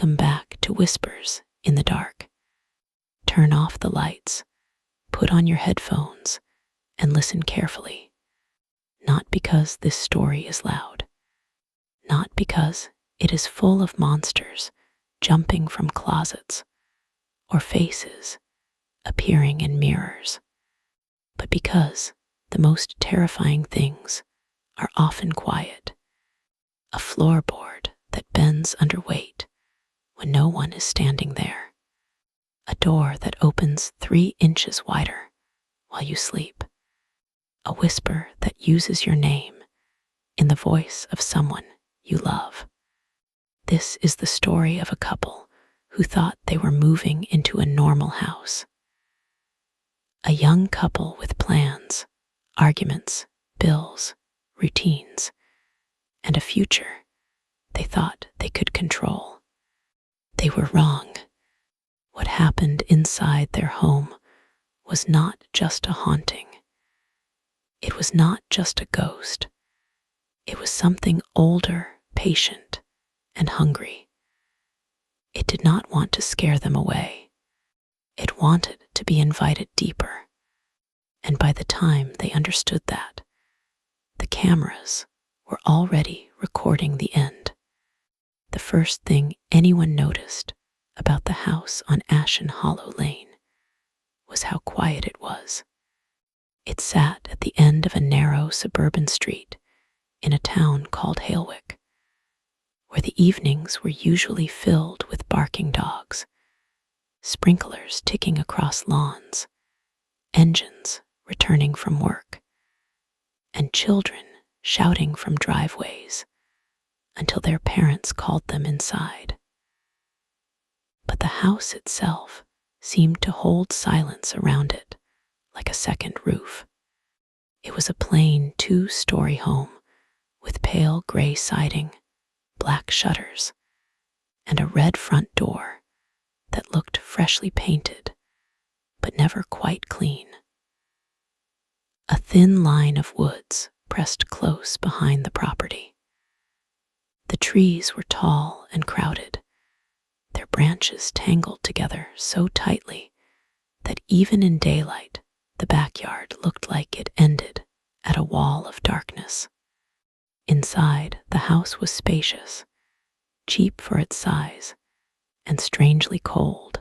Welcome back to Whispers in the Dark. Turn off the lights, put on your headphones, and listen carefully. Not because this story is loud, not because it is full of monsters jumping from closets or faces appearing in mirrors, but because the most terrifying things are often quiet. A floorboard that bends under weight when no one is standing there. A door that opens 3 inches wider while you sleep. A whisper that uses your name in the voice of someone you love. This is the story of a couple who thought they were moving into a normal house. A young couple with plans, arguments, bills, routines, and a future they thought they could control. They were wrong. What happened inside their home was not just a haunting. It was not just a ghost. It was something older, patient, and hungry. It did not want to scare them away. It wanted to be invited deeper. And by the time they understood that, the cameras were already recording the end. The first thing anyone noticed about the house on Ashen Hollow Lane was how quiet it was. It sat at the end of a narrow suburban street in a town called Halewick, where the evenings were usually filled with barking dogs, sprinklers ticking across lawns, engines returning from work, and children shouting from driveways until their parents called them inside. But the house itself seemed to hold silence around it like a second roof. It was a plain 2-story home with pale gray siding, black shutters, and a red front door that looked freshly painted but never quite clean. A thin line of woods pressed close behind the property. The trees were tall and crowded, their branches tangled together so tightly that even in daylight, the backyard looked like it ended at a wall of darkness. Inside, the house was spacious, cheap for its size, and strangely cold.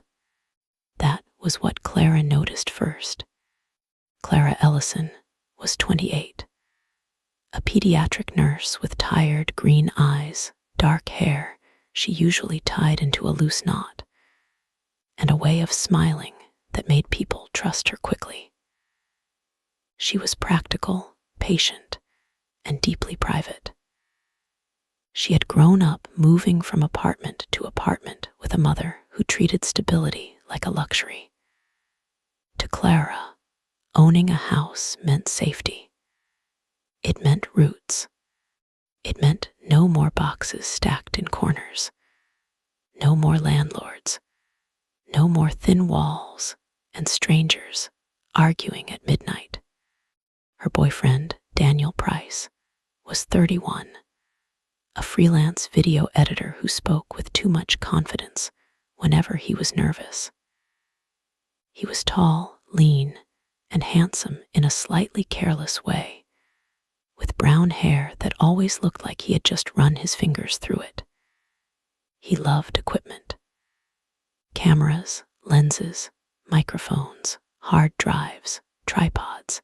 That was what Clara noticed first. Clara Ellison was 28. A pediatric nurse with tired green eyes, dark hair she usually tied into a loose knot, and a way of smiling that made people trust her quickly. She was practical, patient, and deeply private. She had grown up moving from apartment to apartment with a mother who treated stability like a luxury. To Clara, owning a house meant safety. It meant roots. It meant no more boxes stacked in corners, no more landlords, no more thin walls and strangers arguing at midnight. Her boyfriend, Daniel Price, was 31, a freelance video editor who spoke with too much confidence whenever he was nervous. He was tall, lean, and handsome in a slightly careless way, with brown hair that always looked like he had just run his fingers through it. He loved equipment. Cameras, lenses, microphones, hard drives, tripods,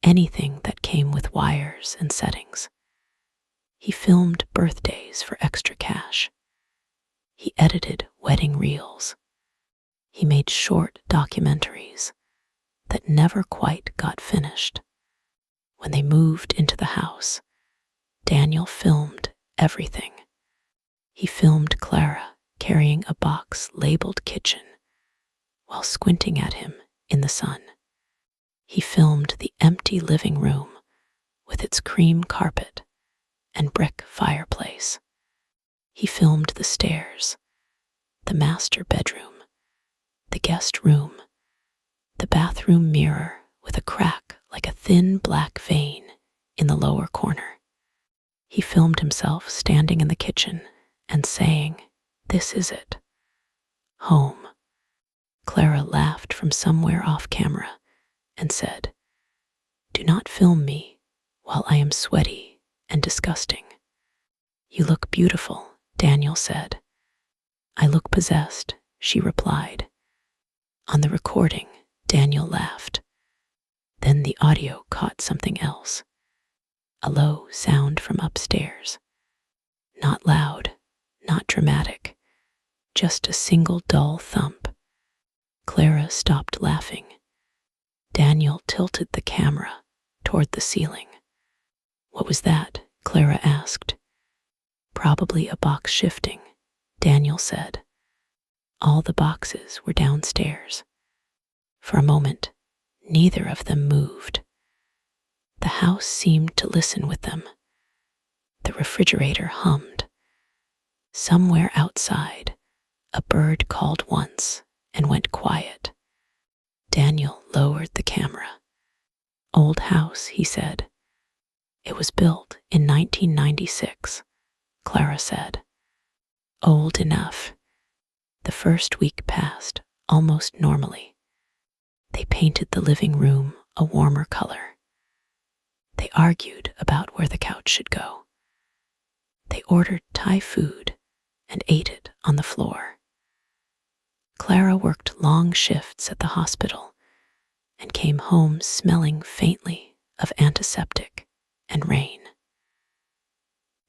anything that came with wires and settings. He filmed birthdays for extra cash. He edited wedding reels. He made short documentaries that never quite got finished. When they moved into the house, Daniel filmed everything. He filmed Clara carrying a box labeled kitchen while squinting at him in the sun. He filmed the empty living room with its cream carpet and brick fireplace. He filmed the stairs, the master bedroom, the guest room, the bathroom mirror with a crack like a thin black vein in the lower corner. He filmed himself standing in the kitchen and saying, This is it. Home. Clara laughed from somewhere off camera and said, "Do not film me while I am sweaty and disgusting." "You look beautiful," Daniel said. "I look possessed," she replied. On the recording, Daniel laughed. Then the audio caught something else. A low sound from upstairs. Not loud, not dramatic, just a single dull thump. Clara stopped laughing. Daniel tilted the camera toward the ceiling. "What was that?" Clara asked. "Probably a box shifting," Daniel said. All the boxes were downstairs. For a moment, neither of them moved. The house seemed to listen with them. The refrigerator hummed. Somewhere outside, a bird called once and went quiet. Daniel lowered the camera. "Old house," he said. "It was built in 1996, Clara said. "Old enough." The first week passed almost normally. They painted the living room a warmer color. They argued about where the couch should go. They ordered Thai food and ate it on the floor. Clara worked long shifts at the hospital and came home smelling faintly of antiseptic and rain.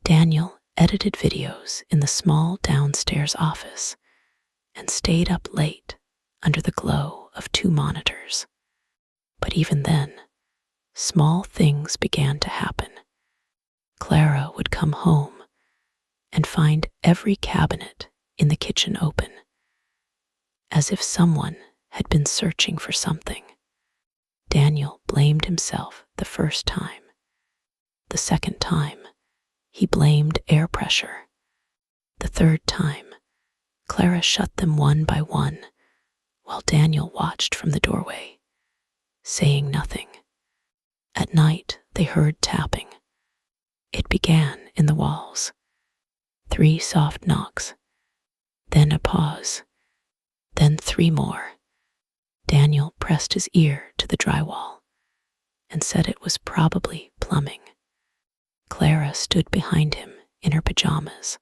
Daniel edited videos in the small downstairs office and stayed up late under the glow of 2 monitors. But even then, small things began to happen. Clara would come home and find every cabinet in the kitchen open, as if someone had been searching for something. Daniel blamed himself the first time. The second time, he blamed air pressure. The third time, Clara shut them one by one while Daniel watched from the doorway, saying nothing. At night, they heard tapping. It began in the walls. 3 soft knocks, then a pause, then 3 more. Daniel pressed his ear to the drywall and said it was probably plumbing. Clara stood behind him in her pajamas,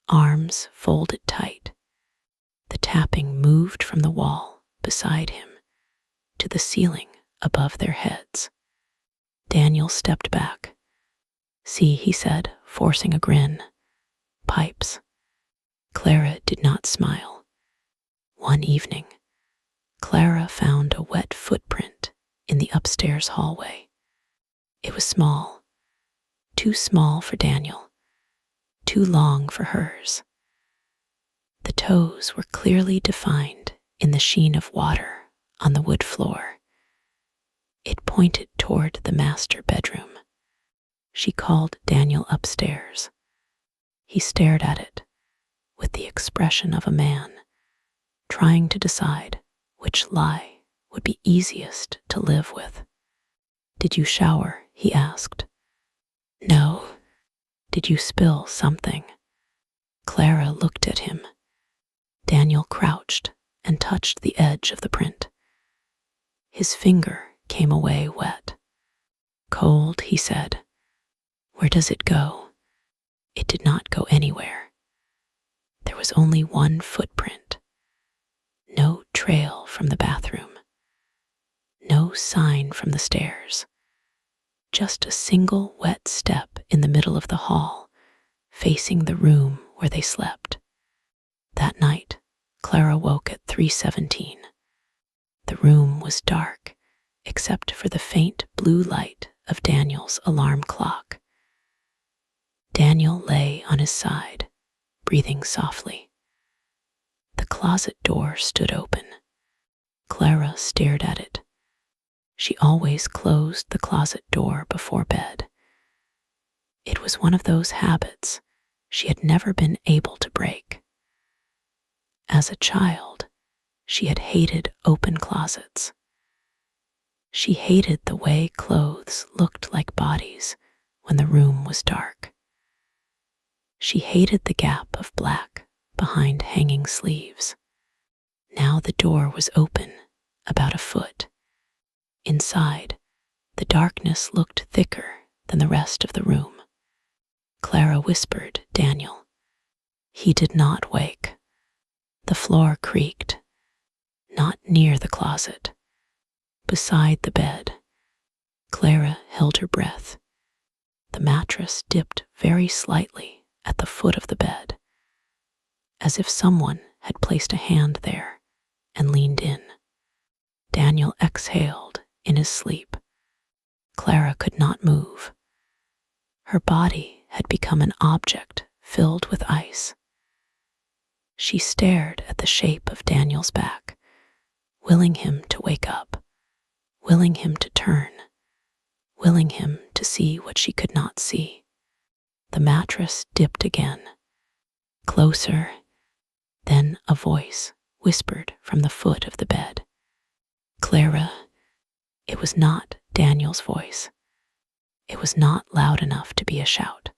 arms folded tight. The tapping moved from the wall beside him to the ceiling above their heads. Daniel stepped back. "See," he said, forcing a grin. "Pipes." Clara did not smile. One evening, Clara found a wet footprint in the upstairs hallway. It was small, too small for Daniel, too long for hers. The toes were clearly defined in the sheen of water on the wood floor. It pointed toward the master bedroom. She called Daniel upstairs. He stared at it with the expression of a man trying to decide which lie would be easiest to live with. "Did you shower?" he asked. "No." "Did you spill something?" Clara looked at him. Daniel crouched and touched the edge of the print. His finger came away wet. "Cold," he said. "Where does it go?" It did not go anywhere. There was only one footprint. No trail from the bathroom. No sign from the stairs. Just a single wet step in the middle of the hall, facing the room where they slept. That night, Clara woke at 3:17. The room was dark, except for the faint blue light of Daniel's alarm clock. Daniel lay on his side, breathing softly. The closet door stood open. Clara stared at it. She always closed the closet door before bed. It was one of those habits she had never been able to break. As a child, she had hated open closets. She hated the way clothes looked like bodies when the room was dark. She hated the gap of black behind hanging sleeves. Now the door was open, about a foot. Inside, the darkness looked thicker than the rest of the room. Clara whispered, "Daniel." He did not wake. The floor creaked, not near the closet, beside the bed. Clara held her breath. The mattress dipped very slightly at the foot of the bed, as if someone had placed a hand there and leaned in. Daniel exhaled in his sleep. Clara could not move. Her body had become an object filled with ice. She stared at the shape of Daniel's back, willing him to wake up, willing him to turn, willing him to see what she could not see. The mattress dipped again, closer. Then a voice whispered from the foot of the bed, "Clara." It was not Daniel's voice. It was not loud enough to be a shout,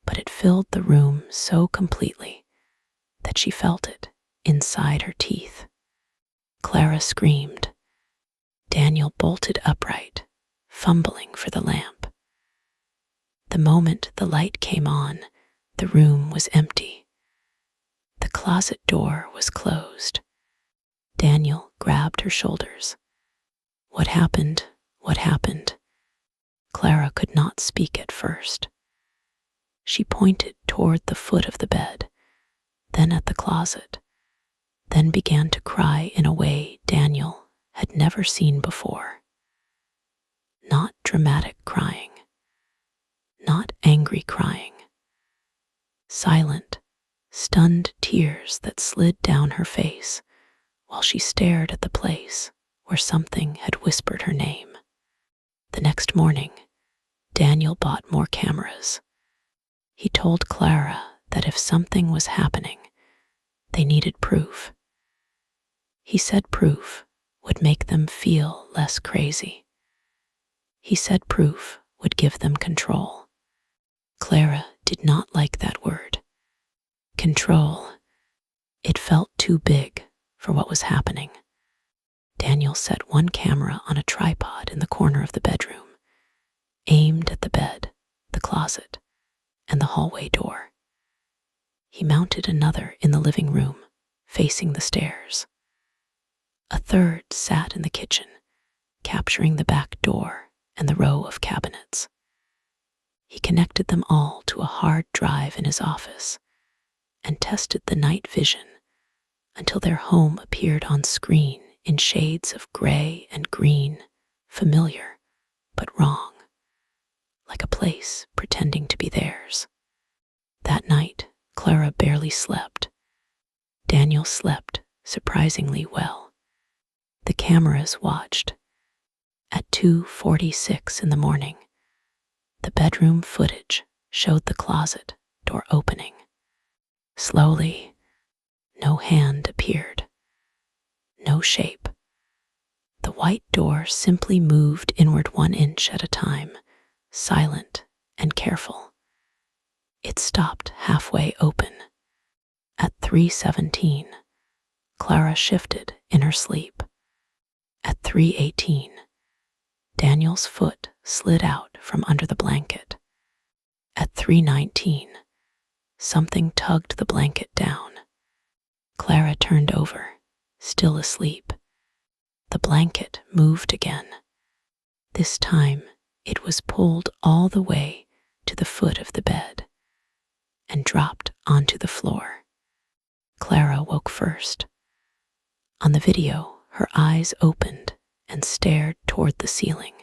but it filled the room so completely that she felt it inside her teeth. Clara screamed. Daniel bolted upright, fumbling for the lamp. The moment the light came on, the room was empty. The closet door was closed. Daniel grabbed her shoulders. "What happened? What happened?" Clara could not speak at first. She pointed toward the foot of the bed, then at the closet, then began to cry in a way Daniel had never seen before. Not dramatic crying, not angry crying. Silent, stunned tears that slid down her face while she stared at the place where something had whispered her name. The next morning, Daniel bought more cameras. He told Clara that if something was happening, they needed proof. He said proof would make them feel less crazy. He said proof would give them control. Clara did not like that word. Control. It felt too big for what was happening. Daniel set one camera on a tripod in the corner of the bedroom, aimed at the bed, the closet, and the hallway door. He mounted another in the living room, facing the stairs. A third sat in the kitchen, capturing the back door and the row of cabinets. He connected them all to a hard drive in his office and tested the night vision until their home appeared on screen in shades of gray and green, familiar but wrong, like a place pretending to be theirs. That night, Clara barely slept. Daniel slept surprisingly well. The cameras watched. At 2:46 in the morning, the bedroom footage showed the closet door opening. Slowly, no hand appeared. No shape. The white door simply moved inward 1 inch at a time, silent and careful. It stopped halfway open. At 3:17, Clara shifted in her sleep. At 3:18, Daniel's foot slid out from under the blanket. At 3:19, something tugged the blanket down. Clara turned over, still asleep. The blanket moved again. This time, it was pulled all the way to the foot of the bed and dropped onto the floor. Clara woke first. On the video, her eyes opened and stared toward the ceiling.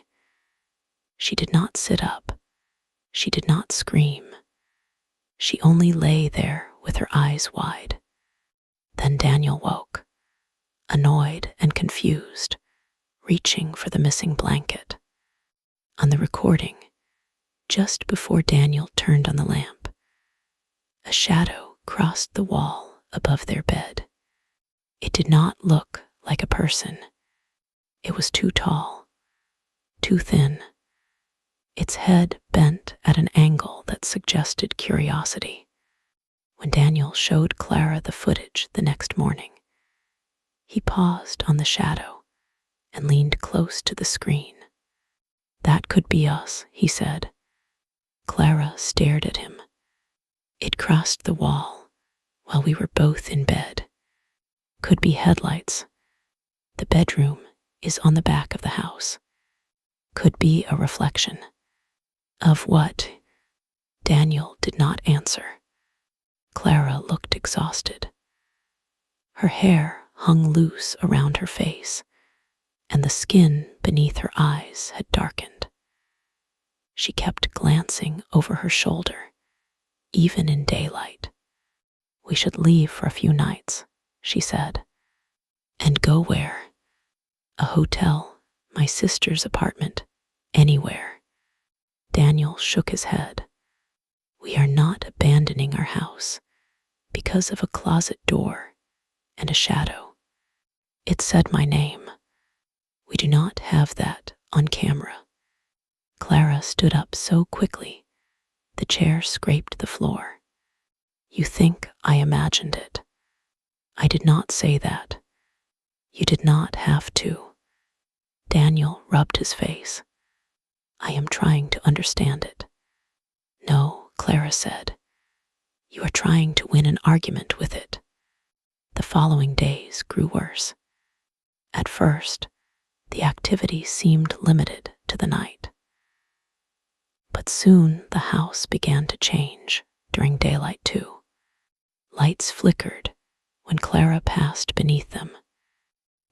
She did not sit up. She did not scream. She only lay there with her eyes wide. Then Daniel woke, annoyed and confused, reaching for the missing blanket. On the recording, just before Daniel turned on the lamp, a shadow crossed the wall above their bed. It did not look like a person. It was too tall, too thin, its head bent at an angle that suggested curiosity. When Daniel showed Clara the footage the next morning, he paused on the shadow and leaned close to the screen. "That could be us," he said. Clara stared at him. "It crossed the wall while we were both in bed. Could be headlights. The bedroom is on the back of the house. Could be a reflection." "Of what?" Daniel did not answer. Clara looked exhausted. Her hair hung loose around her face, and the skin beneath her eyes had darkened. She kept glancing over her shoulder, even in daylight. "We should leave for a few nights," she said. "And go where?" "A hotel, my sister's apartment, anywhere." Daniel shook his head. "We are not abandoning our house because of a closet door and a shadow. It said my name. We do not have that on camera." Clara stood up so quickly, the chair scraped the floor. "You think I imagined it. I did not say that. You did not have to." Daniel rubbed his face. "I am trying to understand it." "No," Clara said. "You are trying to win an argument with it." The following days grew worse. At first, the activity seemed limited to the night. But soon the house began to change during daylight too. Lights flickered when Clara passed beneath them.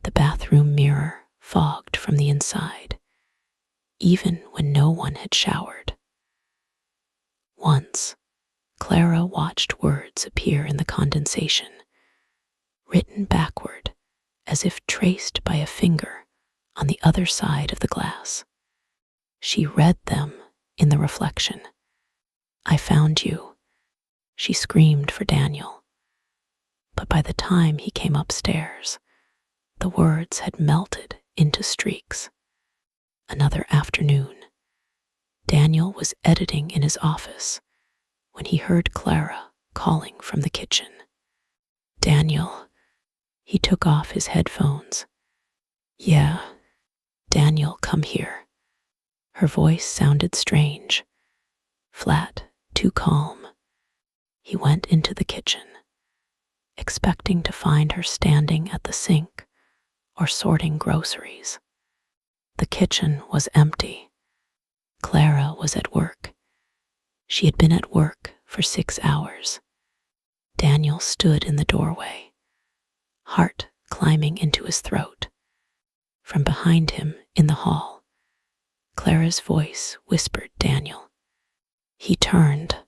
The bathroom mirror fogged from the inside, even when no one had showered. Once, Clara watched words appear in the condensation, written backward as if traced by a finger on the other side of the glass. She read them in the reflection. "I found you." She screamed for Daniel. But by the time he came upstairs, the words had melted into streaks. Another afternoon, Daniel was editing in his office when he heard Clara calling from the kitchen. "Daniel." He took off his headphones. "Yeah, Daniel, come here." Her voice sounded strange, flat, too calm. He went into the kitchen, expecting to find her standing at the sink or sorting groceries. The kitchen was empty. Clara was at work. She had been at work for 6 hours. Daniel stood in the doorway, heart climbing into his throat. From behind him in the hall, Clara's voice whispered Daniel. He turned.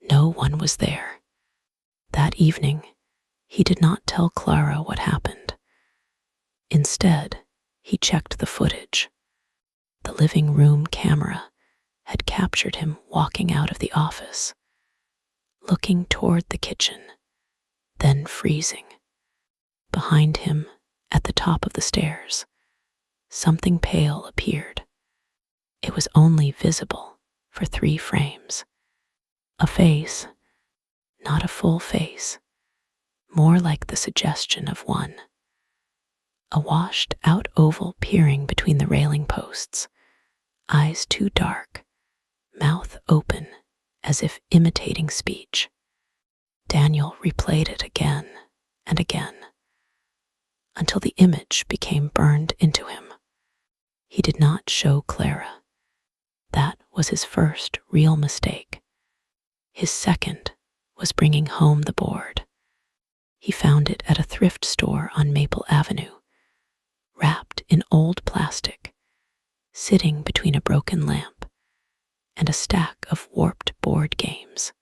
No one was there. That evening, he did not tell Clara what happened. Instead, he checked the footage. The living room camera had captured him walking out of the office, looking toward the kitchen, then freezing. Behind him, at the top of the stairs, something pale appeared. It was only visible for 3 frames. A face, not a full face, more like the suggestion of one. A washed-out oval peering between the railing posts, eyes too dark, mouth open as if imitating speech. Daniel replayed it again and again, until the image became burned into him. He did not show Clara. That was his first real mistake. His second was bringing home the board. He found it at a thrift store on Maple Avenue, wrapped in old plastic, sitting between a broken lamp and a stack of warped board games.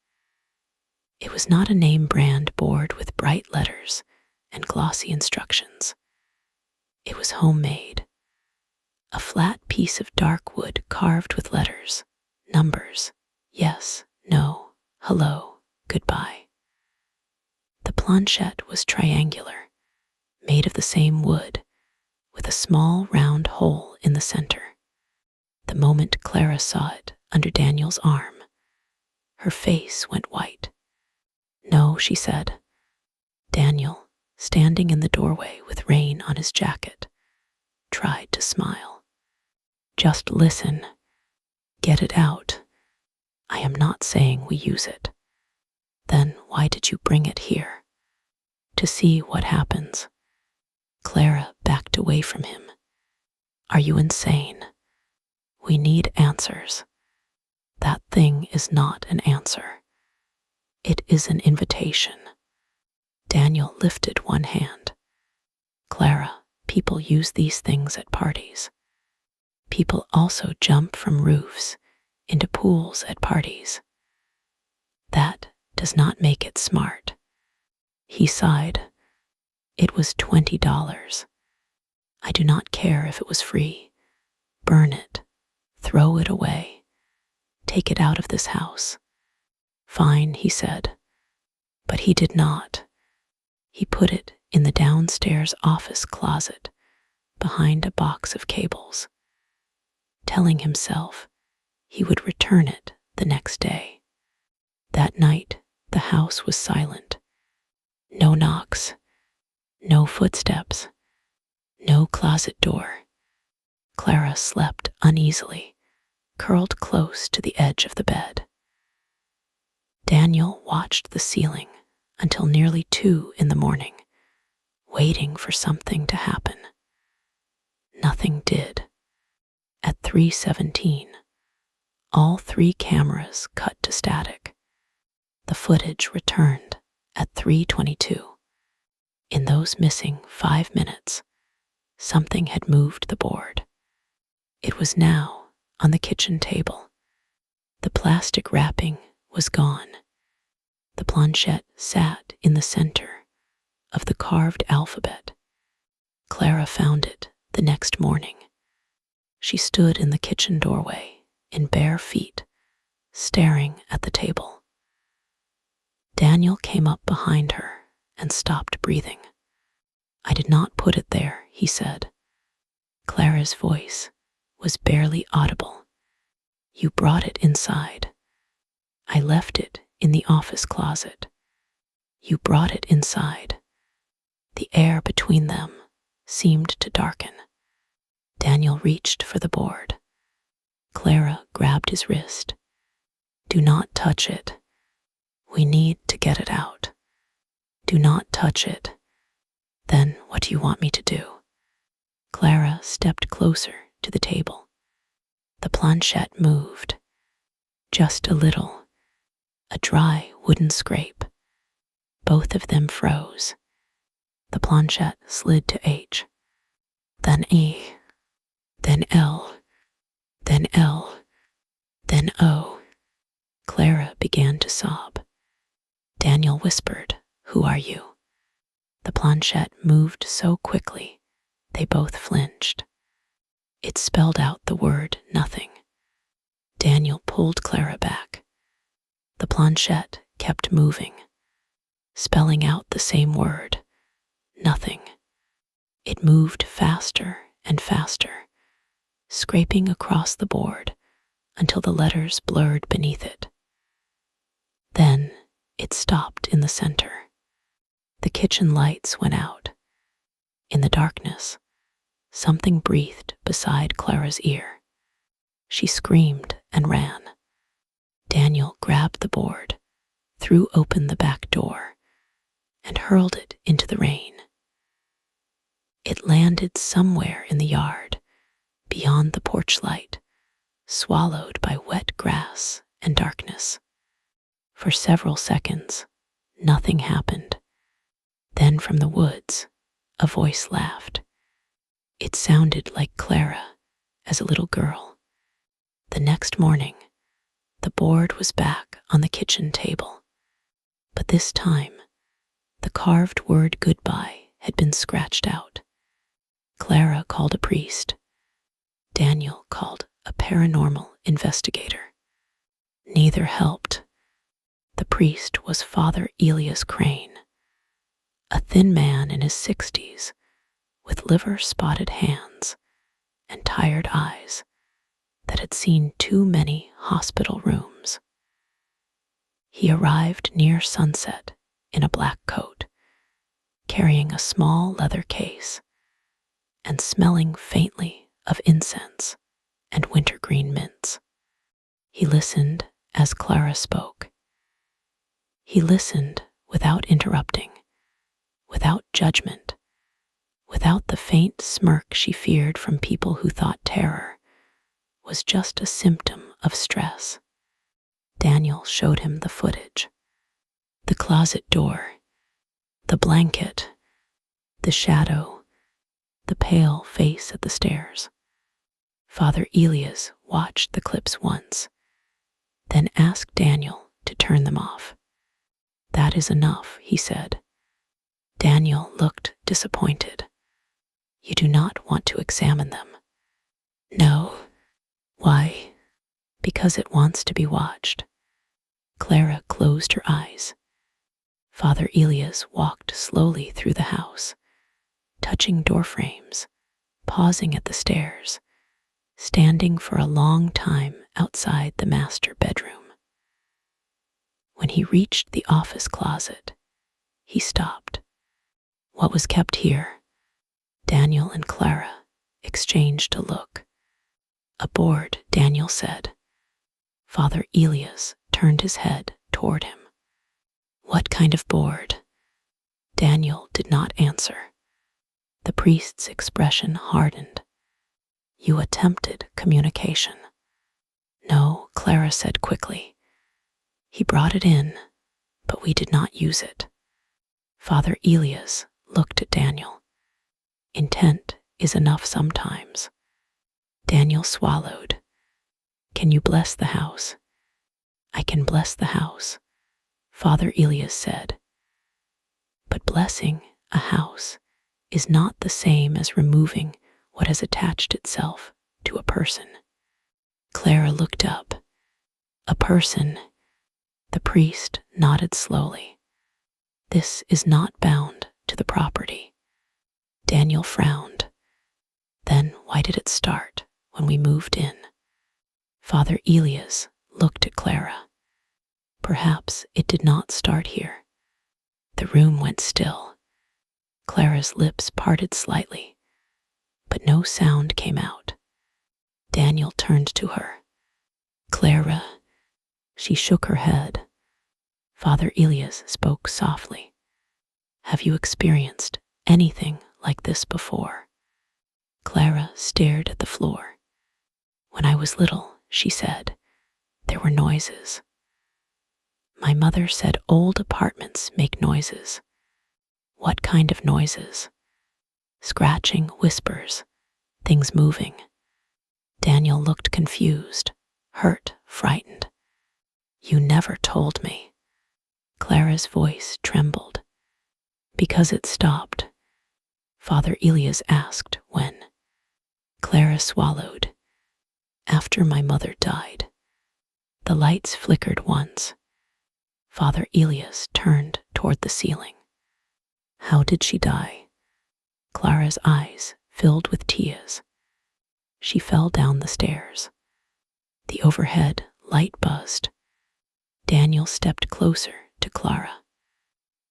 It was not a name-brand board with bright letters and glossy instructions. It was homemade, a flat piece of dark wood carved with letters, numbers, yes, no, hello, goodbye. The planchette was triangular, made of the same wood, with a small round hole in the center. The moment Clara saw it under Daniel's arm, her face went white. No, she said. Daniel, standing in the doorway with rain on his jacket, tried to smile. Just listen. Get it out. I am not saying we use it. Then why did you bring it here? To see what happens. Clara backed away from him. Are you insane? We need answers. That thing is not an answer. It is an invitation. Daniel lifted one hand. Clara, people use these things at parties. People also jump from roofs into pools at parties. That does not make it smart. He sighed. It was $20. I do not care if it was free. Burn it. Throw it away. Take it out of this house. Fine, he said. But he did not. He put it in the downstairs office closet behind a box of cables, telling himself he would return it the next day. That night, the house was silent. No knocks, no footsteps, no closet door. Clara slept uneasily, curled close to the edge of the bed. Daniel watched the ceiling until nearly 2 in the morning, waiting for something to happen. Nothing did. At 3:17, all 3 cameras cut to static. The footage returned at 3:22. In those missing 5 minutes, something had moved the board. It was now on the kitchen table. The plastic wrapping was gone. The planchette sat in the center of the carved alphabet. Clara found it the next morning. She stood in the kitchen doorway in bare feet, staring at the table. Daniel came up behind her and stopped breathing. I did not put it there, he said. Clara's voice was barely audible. You brought it inside. I left it in the office closet. You brought it inside. The air between them seemed to darken. Daniel reached for the board. Clara grabbed his wrist. Do not touch it. We need to get it out. Do not touch it. Then what do you want me to do? Clara stepped closer to the table. The planchette moved. Just a little. A dry wooden scrape. Both of them froze. The planchette slid to H, then E, then L, then L, then O. Clara began to sob. Daniel whispered, Who are you? The planchette moved so quickly, they both flinched. It spelled out the word nothing. Daniel pulled Clara back. The planchette kept moving, spelling out the same word, nothing. It moved faster and faster, scraping across the board until the letters blurred beneath it. Then it stopped in the center. The kitchen lights went out. In the darkness, something breathed beside Clara's ear. She screamed and ran. Daniel grabbed the board, threw open the back door, and hurled it into the rain. It landed somewhere in the yard, beyond the porch light, swallowed by wet grass and darkness. For several seconds, nothing happened. Then from the woods, a voice laughed. It sounded like Clara as a little girl. The next morning, the board was back on the kitchen table, but this time, the carved word goodbye had been scratched out. Clara called a priest. Daniel called a paranormal investigator. Neither helped. The priest was Father Elias Crane, a thin man in his 60s with liver-spotted hands and tired eyes that had seen too many hospital rooms. He arrived near sunset in a black coat, carrying a small leather case and smelling faintly of incense and wintergreen mints. He listened as Clara spoke. He listened without interrupting, without judgment, without the faint smirk she feared from people who thought terror was just a symptom of stress. Daniel showed him the footage. The closet door, the blanket, the shadow, the pale face at the stairs. Father Elias watched the clips once, then asked Daniel to turn them off. "That is enough," he said. Daniel looked disappointed. "You do not want to examine them?" "No." "Why?" "Because it wants to be watched." Clara closed her eyes. Father Elias walked slowly through the house, touching door frames, pausing at the stairs, standing for a long time outside the master bedroom. When he reached the office closet, he stopped. What was kept here? Daniel and Clara exchanged a look. "A board," Daniel said. Father Elias turned his head toward him. "What kind of board?" Daniel did not answer. The priest's expression hardened. "You attempted communication." "No," Clara said quickly. "He brought it in, but we did not use it." Father Elias looked at Daniel. "Intent is enough sometimes." Daniel swallowed. "Can you bless the house?" "I can bless the house," Father Elias said. "But blessing a house is not the same as removing what has attached itself to a person." Clara looked up. "A person?" The priest nodded slowly. "This is not bound to the property." Daniel frowned. "Then why did it start when we moved in?" Father Elias looked at Clara. "Perhaps it did not start here." The room went still. Clara's lips parted slightly, but no sound came out. Daniel turned to her. "Clara." She shook her head. Father Elias spoke softly. "Have you experienced anything like this before?" Clara stared at the floor. "When I was little," she said, "there were noises. My mother said old apartments make noises." "What kind of noises?" "Scratching, whispers, things moving." Daniel looked confused, hurt, frightened. "You never told me." Clara's voice trembled. "Because it stopped." Father Elias asked when. Clara swallowed. "After my mother died." The lights flickered once. Father Elias turned toward the ceiling. "How did she die?" Clara's eyes filled with tears. "She fell down the stairs." The overhead light buzzed. Daniel stepped closer to Clara.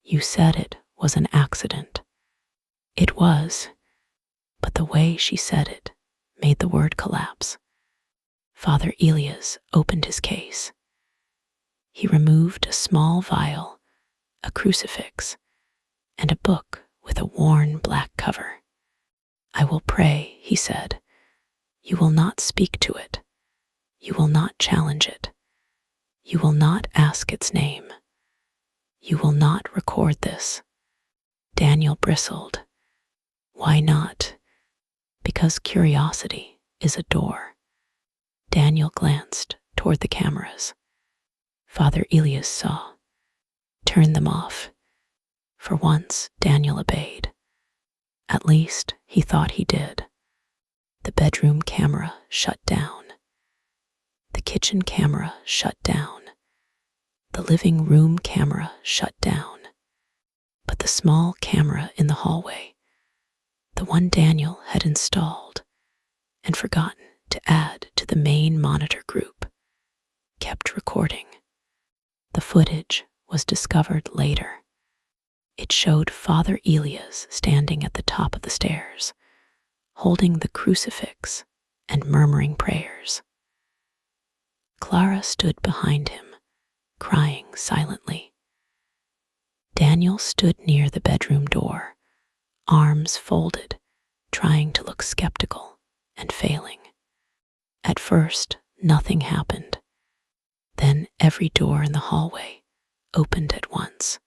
"You said it was an accident." "It was," but the way she said it made the word collapse. Father Elias opened his case. He removed a small vial, a crucifix, and a book with a worn black cover. "I will pray," he said. "You will not speak to it. You will not challenge it. You will not ask its name. You will not record this." Daniel bristled. "Why not?" "Because curiosity is a door." Daniel glanced toward the cameras. Father Elias saw. "Turn them off." For once, Daniel obeyed. At least, he thought he did. The bedroom camera shut down. The kitchen camera shut down. The living room camera shut down. But the small camera in the hallway, the one Daniel had installed and forgotten to add to the main monitor group, kept recording. The footage was discovered later. It showed Father Elias standing at the top of the stairs, holding the crucifix and murmuring prayers. Clara stood behind him, crying silently. Daniel stood near the bedroom door, arms folded, trying to look skeptical and failing. At first, nothing happened. Then every door in the hallway opened at once.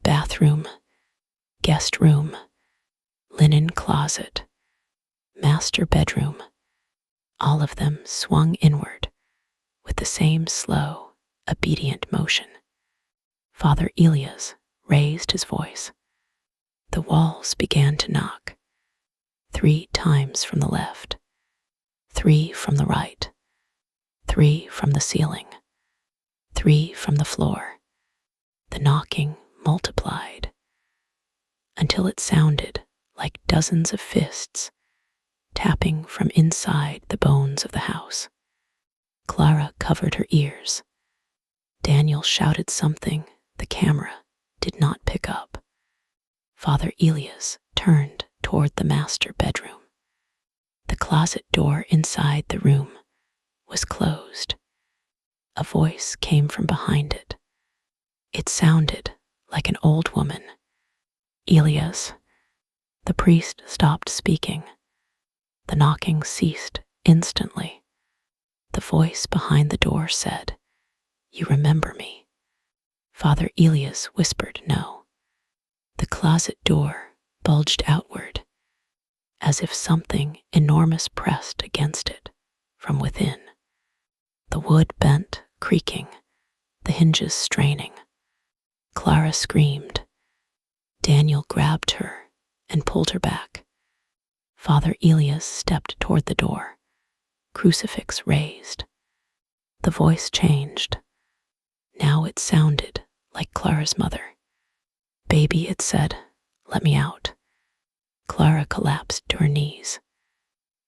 Bathroom, guest room, linen closet, master bedroom, all of them swung inward with the same slow, obedient motion. Father Elias raised his voice. The walls began to knock, 3 times from the left, 3 from the right, 3 from the ceiling, 3 from the floor. The knocking multiplied until it sounded like dozens of fists tapping from inside the bones of the house. Clara covered her ears. Daniel shouted something the camera did not pick up. Father Elias turned toward the master bedroom. The closet door inside the room was closed. A voice came from behind it. It sounded like an old woman. Elias. The priest stopped speaking. The knocking ceased instantly. The voice behind the door said, "You remember me?" Father Elias whispered no. The closet door bulged outward, as if something enormous pressed against it from within. The wood bent, creaking, the hinges straining. Clara screamed. Daniel grabbed her and pulled her back. Father Elias stepped toward the door, crucifix raised. The voice changed. Now it sounded like Clara's mother. "Baby," it said, "let me out." Clara collapsed to her knees.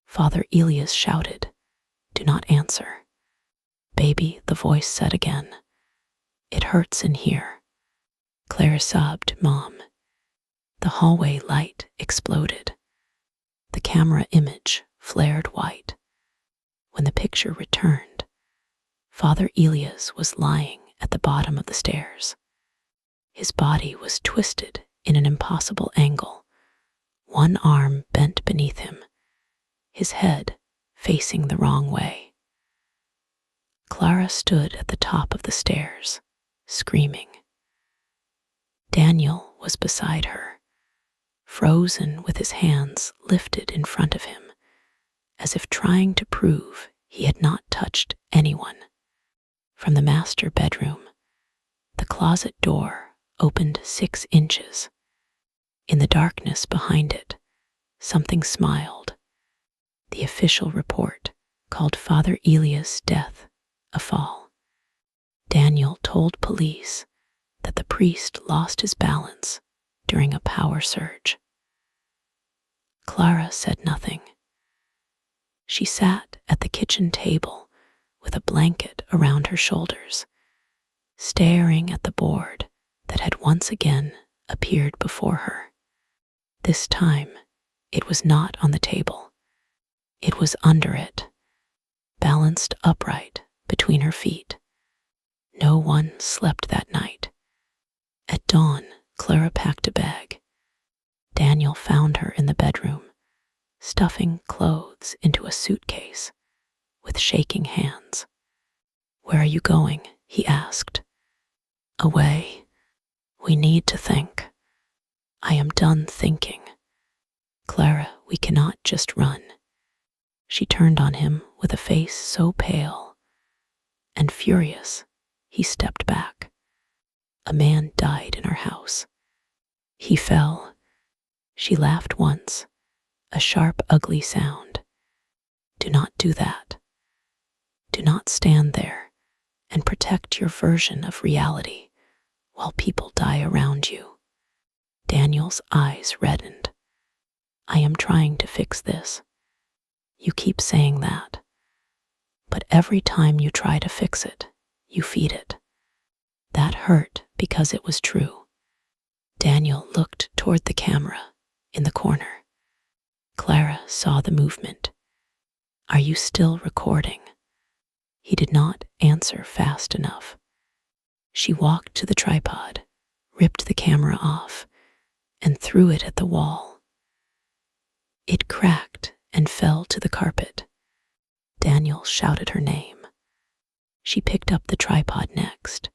Father Elias shouted, "Do not answer." "Baby," the voice said again. "It hurts in here." Clara sobbed, "Mom." The hallway light exploded. The camera image flared white. When the picture returned, Father Elias was lying at the bottom of the stairs. His body was twisted in an impossible angle, one arm bent beneath him, his head facing the wrong way. Clara stood at the top of the stairs, screaming. Daniel was beside her, frozen with his hands lifted in front of him, as if trying to prove he had not touched anyone. From the master bedroom, the closet door opened 6 inches. In the darkness behind it, something smiled. The official report called Father Elias' death a fall. Daniel told police that the priest lost his balance during a power surge. Clara said nothing. She sat at the kitchen table with a blanket around her shoulders, staring at the board that had once again appeared before her. This time, it was not on the table. It was under it, balanced upright between her feet. No one slept that night. At dawn, Clara packed a bag. Daniel found her in the bedroom, stuffing clothes into a suitcase with shaking hands. "Where are you going?" he asked. "Away. We need to think." "I am done thinking." "Clara, we cannot just run." She turned on him with a face so pale and furious, he stepped back. "A man died in our house. He fell." She laughed once, a sharp, ugly sound. "Do not do that. Do not stand there and protect your version of reality while people die around you." Daniel's eyes reddened. "I am trying to fix this. You keep saying that. But every time you try to fix it, you feed it. That hurt because it was true. Daniel looked toward the camera in the corner. Clara saw the movement. "Are you still recording?" He did not answer fast enough. She walked to the tripod, ripped the camera off, and threw it at the wall. It cracked and fell to the carpet. Daniel shouted her name. She picked up the tripod next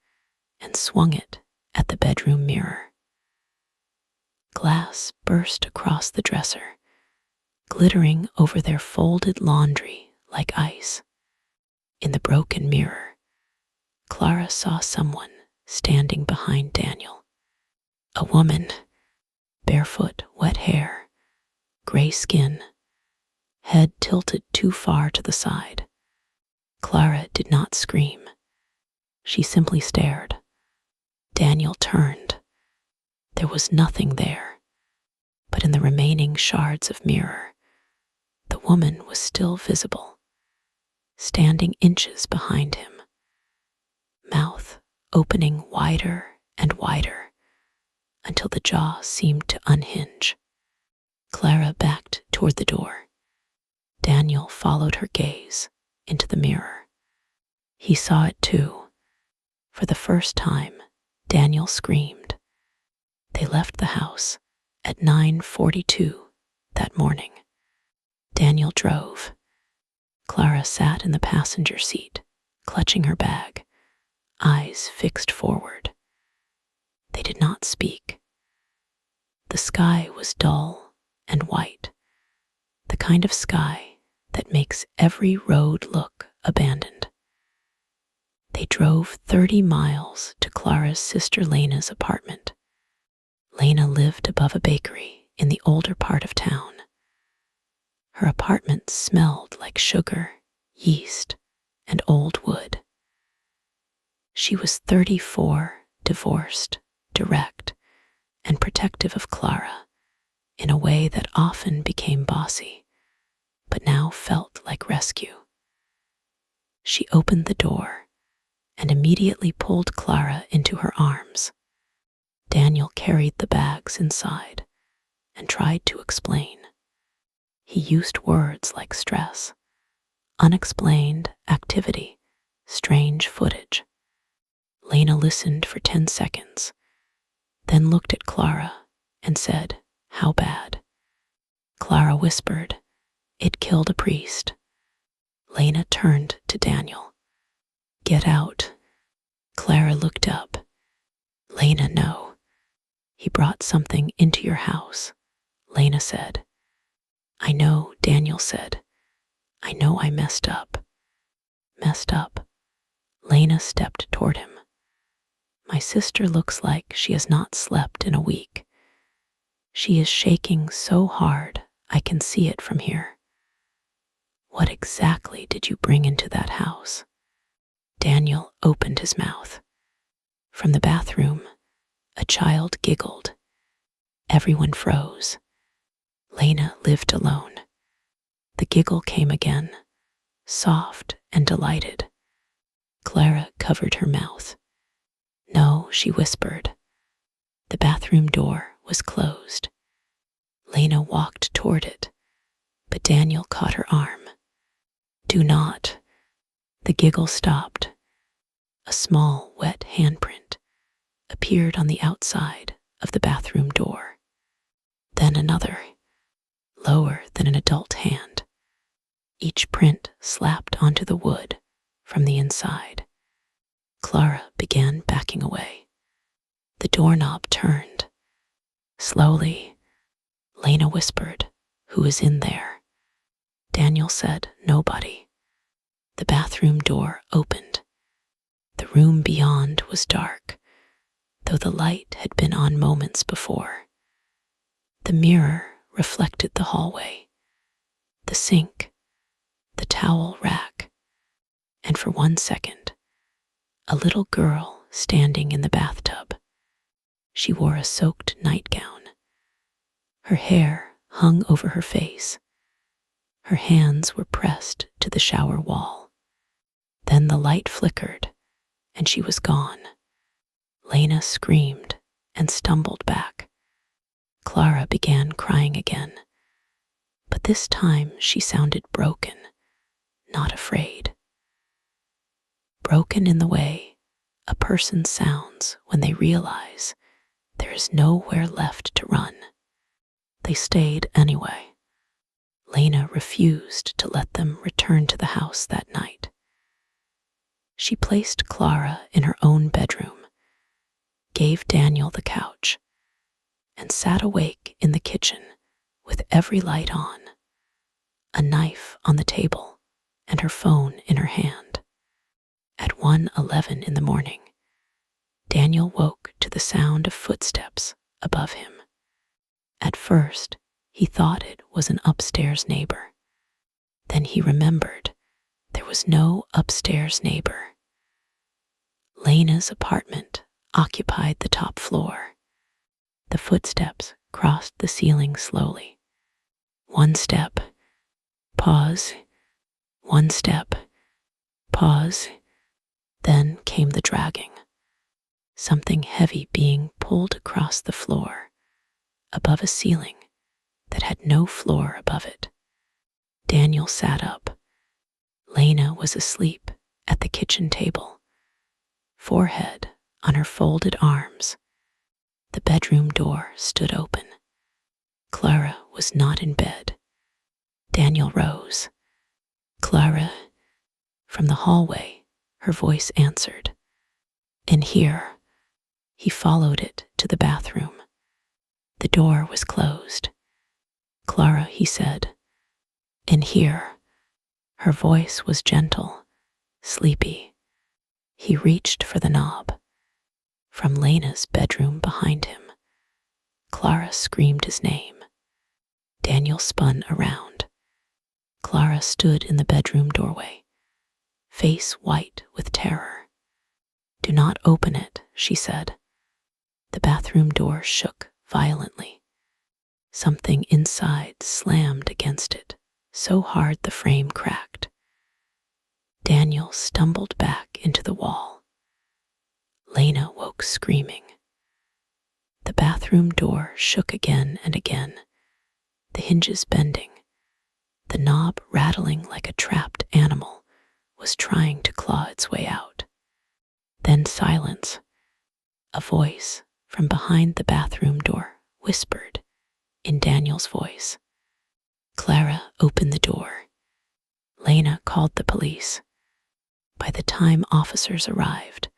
and swung it at the bedroom mirror. Glass burst across the dresser, glittering over their folded laundry like ice. In the broken mirror, Clara saw someone standing behind Daniel. A woman, barefoot, wet hair, gray skin, head tilted too far to the side. Clara did not scream. She simply stared. Daniel turned. There was nothing there, but in the remaining shards of mirror, the woman was still visible, standing inches behind him, mouth opening wider and wider until the jaw seemed to unhinge. Clara backed toward the door. Daniel followed her gaze into the mirror. He saw it too. For the first time, Daniel screamed. They left the house at 9:42 that morning. Daniel drove. Clara sat in the passenger seat, clutching her bag, eyes fixed forward. They did not speak. The sky was dull and white, the kind of sky that makes every road look abandoned. They drove 30 miles to Clara's sister Lena's apartment. Lena lived above a bakery in the older part of town. Her apartment smelled like sugar, yeast, and old wood. She was 34, divorced, direct, and protective of Clara in a way that often became bossy, but now felt like rescue. She opened the door and immediately pulled Clara into her arms. Daniel carried the bags inside and tried to explain. He used words like stress, unexplained activity, strange footage. Lena listened for 10 seconds, then looked at Clara and said, "How bad?" Clara whispered, "It killed a priest." Lena turned to Daniel. "Get out." Clara looked up. "Lena, no. He brought something into your house," Lena said. "I know," Daniel said. "I know I messed up." Messed up? Lena stepped toward him. "My sister looks like she has not slept in a week. She is shaking so hard I can see it from here." "What exactly did you bring into that house?" Daniel opened his mouth. From the bathroom, a child giggled. Everyone froze. Lena lived alone. The giggle came again, soft and delighted. Clara covered her mouth. "No," she whispered. The bathroom door was closed. Lena walked toward it, but Daniel caught her arm. "Do not." The giggle stopped. A small, wet handprint appeared on the outside of the bathroom door. Then another, lower than an adult hand. Each print slapped onto the wood from the inside. Clara began backing away. The doorknob turned. Slowly, Lena whispered, "Who is in there?" Daniel said, "Nobody." The bathroom door opened. The room beyond was dark, though the light had been on moments before. The mirror reflected the hallway, the sink, the towel rack, and for 1 second, a little girl standing in the bathtub. She wore a soaked nightgown. Her hair hung over her face. Her hands were pressed to the shower wall. Then the light flickered, and she was gone. Lena screamed and stumbled back. Clara began crying again, but this time she sounded broken, not afraid. Broken in the way a person sounds when they realize there is nowhere left to run. They stayed anyway. Lena refused to let them return to the house that night. She placed Clara in her own bedroom, gave Daniel the couch, and sat awake in the kitchen with every light on, a knife on the table, and her phone in her hand. At 1:11 in the morning, Daniel woke to the sound of footsteps above him. At first, he thought it was an upstairs neighbor. Then he remembered there was no upstairs neighbor. Lena's apartment occupied the top floor. The footsteps crossed the ceiling slowly. One step, pause, one step, pause. Then came the dragging, something heavy being pulled across the floor, above a ceiling that had no floor above it. Daniel sat up. Lena was asleep at the kitchen table, forehead on her folded arms. The bedroom door stood open. Clara was not in bed. Daniel rose. Clara, from the hallway, her voice answered. In here. He followed it to the bathroom. The door was closed. Clara, he said. In here. Her voice was gentle, sleepy. He reached for the knob. From Lena's bedroom behind him, Clara screamed his name. Daniel spun around. Clara stood in the bedroom doorway, face white with terror. Do not open it, she said. The bathroom door shook violently. Something inside slammed against it, so hard the frame cracked. Daniel stumbled back into the wall. Lena woke screaming. The bathroom door shook again and again, the hinges bending. The knob rattling like a trapped animal was trying to claw its way out. Then silence. A voice from behind the bathroom door whispered in Daniel's voice. Clara, open the door. Lena called the police. By the time officers arrived,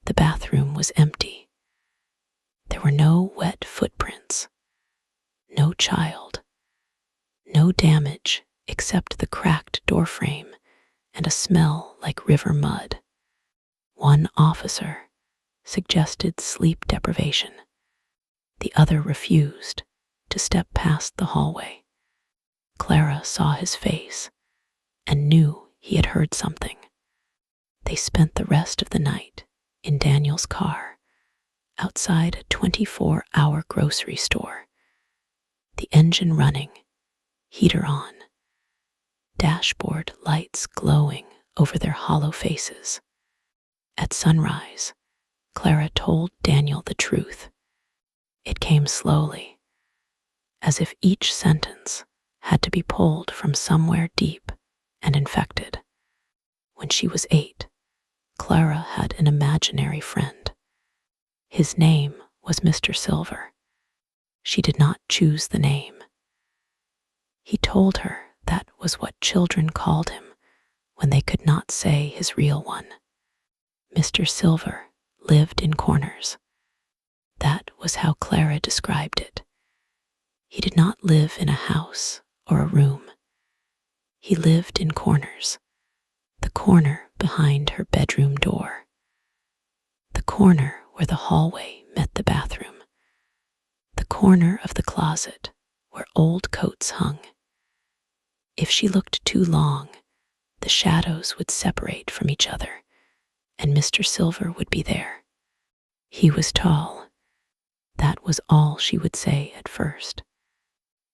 the bathroom was empty. There were no wet footprints, no child, no damage except the cracked doorframe and a smell like river mud. One officer suggested sleep deprivation. The other refused to step past the hallway. Clara saw his face and knew he had heard something. They spent the rest of the night in Daniel's car, outside a 24-hour grocery store. The engine running, heater on, dashboard lights glowing over their hollow faces. At sunrise, Clara told Daniel the truth. It came slowly, as if each sentence had to be pulled from somewhere deep and infected. When she was 8, Clara had an imaginary friend. His name was Mr. Silver. She did not choose the name. He told her that was what children called him when they could not say his real one. Mr. Silver lived in corners. That was how Clara described it. He did not live in a house or a room. He lived in corners. The corner behind her bedroom door. The corner where the hallway met the bathroom. The corner of the closet where old coats hung. If she looked too long, the shadows would separate from each other, and Mr. Silver would be there. He was tall. That was all she would say at first.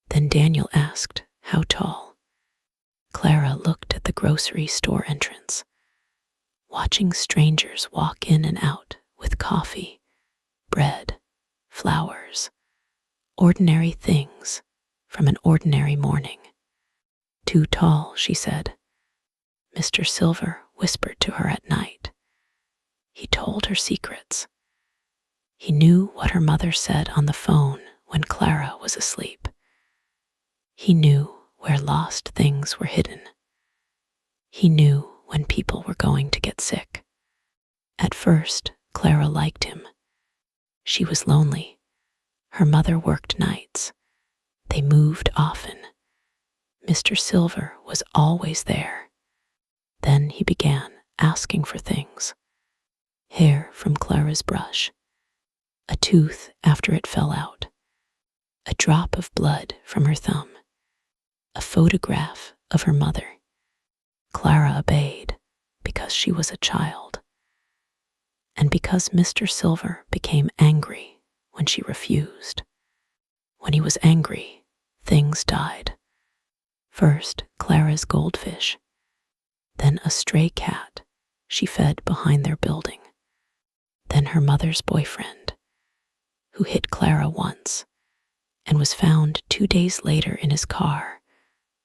Then Daniel asked how tall. Clara looked at the grocery store entrance, watching strangers walk in and out with coffee bread, flowers, ordinary things from an ordinary morning. Too tall, she said. Mr. Silver whispered to her at night. He told her secrets. He knew what her mother said on the phone when Clara was asleep. He knew where lost things were hidden. He knew when people were going to get sick. At first, Clara liked him. She was lonely. Her mother worked nights. They moved often. Mr. Silver was always there. Then he began asking for things. Hair from Clara's brush, a tooth after it fell out, a drop of blood from her thumb, a photograph of her mother. Clara obeyed because she was a child, and because Mr. Silver became angry when she refused. When he was angry, things died. First, Clara's goldfish, then a stray cat she fed behind their building, then her mother's boyfriend, who hit Clara once and was found 2 days later in his car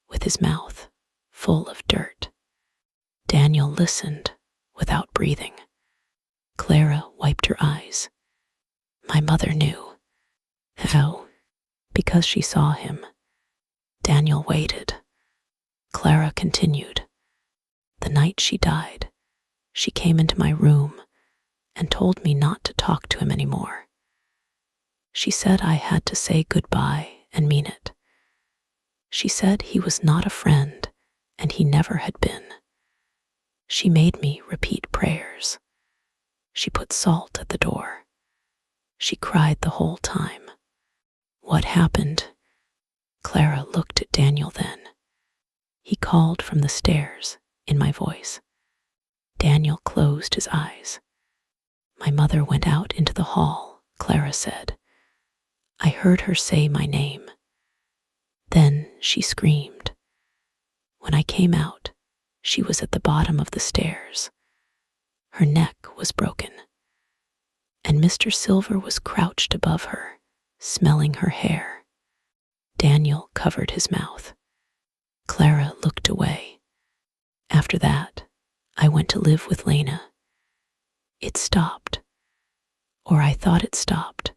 with his mouth full of dirt. Daniel listened without breathing. Clara wiped her eyes. My mother knew. How? Because she saw him. Daniel waited. Clara continued. The night she died, she came into my room and told me not to talk to him anymore. She said I had to say goodbye and mean it. She said he was not a friend and he never had been. She made me repeat prayers. She put salt at the door. She cried the whole time. What happened? Clara looked at Daniel then. He called from the stairs in my voice. Daniel closed his eyes. My mother went out into the hall, Clara said. I heard her say my name. Then she screamed. When I came out, she was at the bottom of the stairs. Her neck was broken, and Mr. Silver was crouched above her, smelling her hair. Daniel covered his mouth. Clara looked away. After that, I went to live with Lena. It stopped, or I thought it stopped.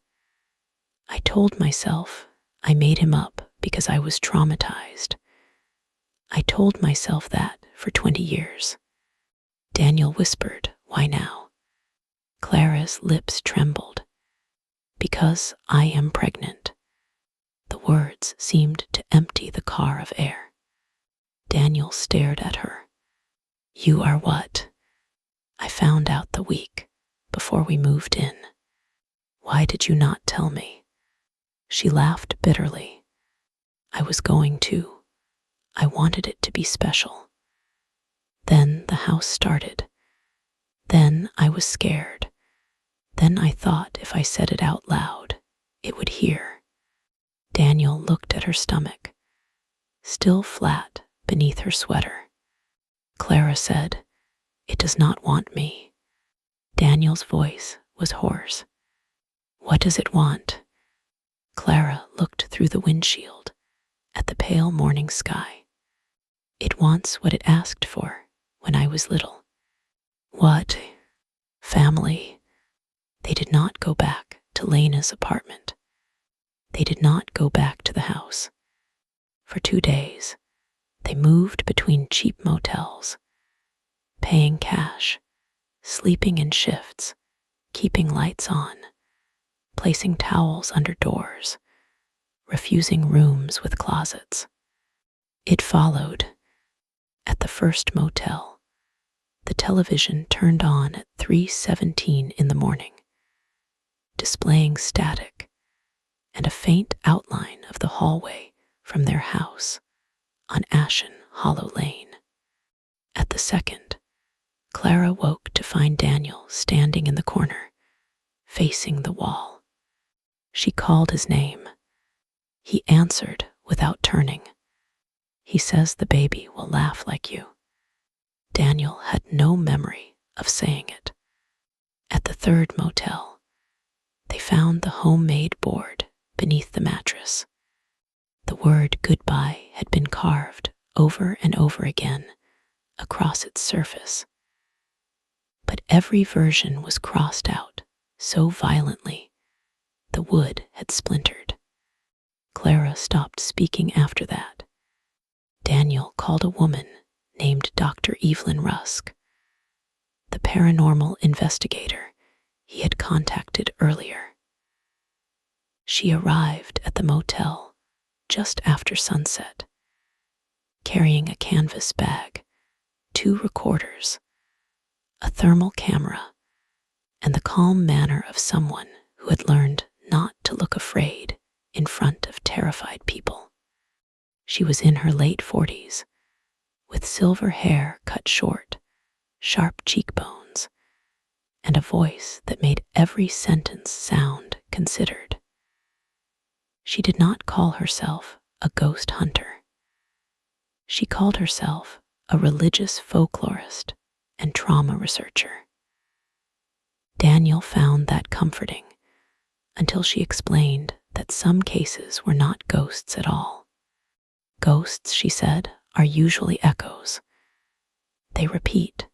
I told myself I made him up because I was traumatized. I told myself that for 20 years. Daniel whispered, why now? Clara's lips trembled. Because I am pregnant. The words seemed to empty the car of air. Daniel stared at her. You are what? I found out the week before we moved in. Why did you not tell me? She laughed bitterly. I was going to. I wanted it to be special. Then the house started. Then I was scared. Then I thought if I said it out loud, it would hear. Daniel looked at her stomach, still flat beneath her sweater. Clara said, it does not want me. Daniel's voice was hoarse. What does it want? Clara looked through the windshield at the pale morning sky. It wants what it asked for when I was little. What? Family. They did not go back to Lena's apartment. They did not go back to the house. For 2 days, they moved between cheap motels, paying cash, sleeping in shifts, keeping lights on, placing towels under doors, refusing rooms with closets. It followed. At the first motel, the television turned on at 3:17 in the morning, displaying static and a faint outline of the hallway from their house on Ashen Hollow Lane. At the second, Clara woke to find Daniel standing in the corner, facing the wall. She called his name. He answered without turning. He says the baby will laugh like you. Daniel had no memory of saying it. At the third motel, They found the homemade board beneath the mattress. The word goodbye had been carved over and over again across its surface. But every version was crossed out so violently the wood had splintered. Clara stopped speaking after that. Daniel called a woman named Dr. Evelyn Rusk, the paranormal investigator he had contacted earlier. She arrived at the motel just after sunset, carrying a canvas bag, 2 recorders, a thermal camera, and the calm manner of someone who had learned not to look afraid in front of terrified people. She was in her late 40s, with silver hair cut short, sharp cheekbones, and a voice that made every sentence sound considered. She did not call herself a ghost hunter. She called herself a religious folklorist and trauma researcher. Daniel found that comforting until she explained that some cases were not ghosts at all. Ghosts, she said, are usually echoes. They repeat,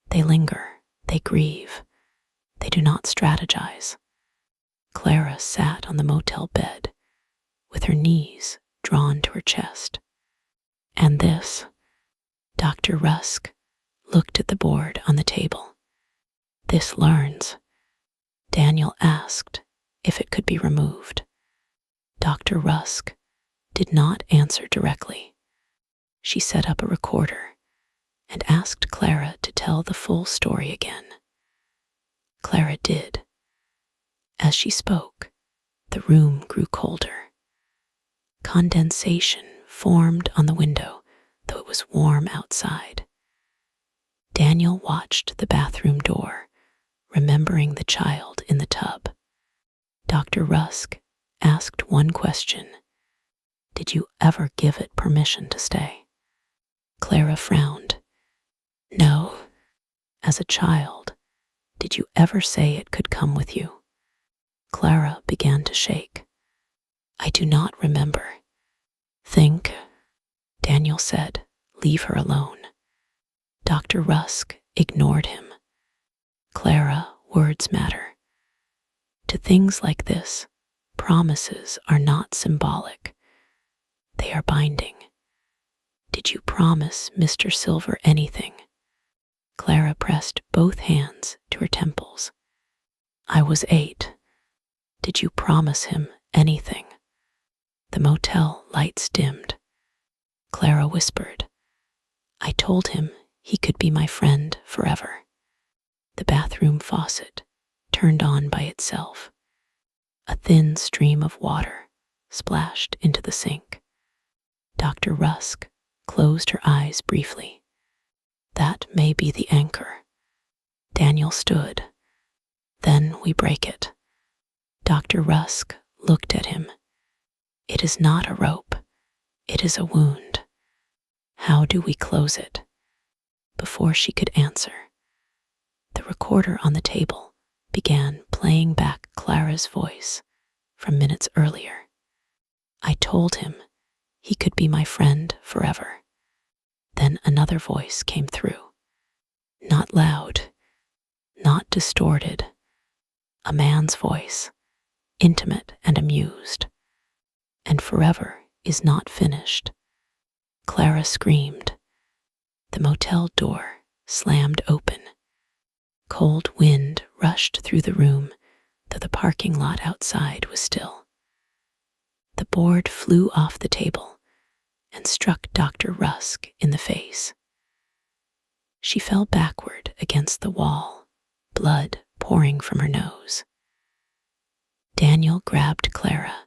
they linger, they grieve, they do not strategize. Clara sat on the motel bed with her knees drawn to her chest. And this, Dr. Rusk looked at the board on the table. This learns. Daniel asked if it could be removed. Dr. Rusk did not answer directly. She set up a recorder and asked Clara to tell the full story again. Clara did. As she spoke, the room grew colder. Condensation formed on the window, though it was warm outside. Daniel watched the bathroom door, remembering the child in the tub. Dr. Rusk asked one question. Did you ever give it permission to stay? Clara frowned. No. As a child, did you ever say it could come with you? Clara began to shake. I do not remember. Think, Daniel said, leave her alone. Dr. Rusk ignored him. Clara, words matter. To things like this, promises are not symbolic. They are binding. Did you promise Mr. Silver anything? Clara pressed both hands to her temples. I was 8. Did you promise him anything? The motel lights dimmed. Clara whispered, I told him he could be my friend forever. The bathroom faucet turned on by itself. A thin stream of water splashed into the sink. Dr. Rusk closed her eyes briefly. That may be the anchor. Daniel stood. Then we break it. Dr. Rusk looked at him. It is not a rope. It is a wound. How do we close it? Before she could answer, the recorder on the table began playing back Clara's voice from minutes earlier. I told him he could be my friend forever. Then another voice came through. Not loud, not distorted. A man's voice, intimate and amused. And forever is not finished. Clara screamed. The motel door slammed open. Cold wind rushed through the room, though the parking lot outside was still. The board flew off the table and struck Dr. Rusk in the face. She fell backward against the wall, blood pouring from her nose. Daniel grabbed Clara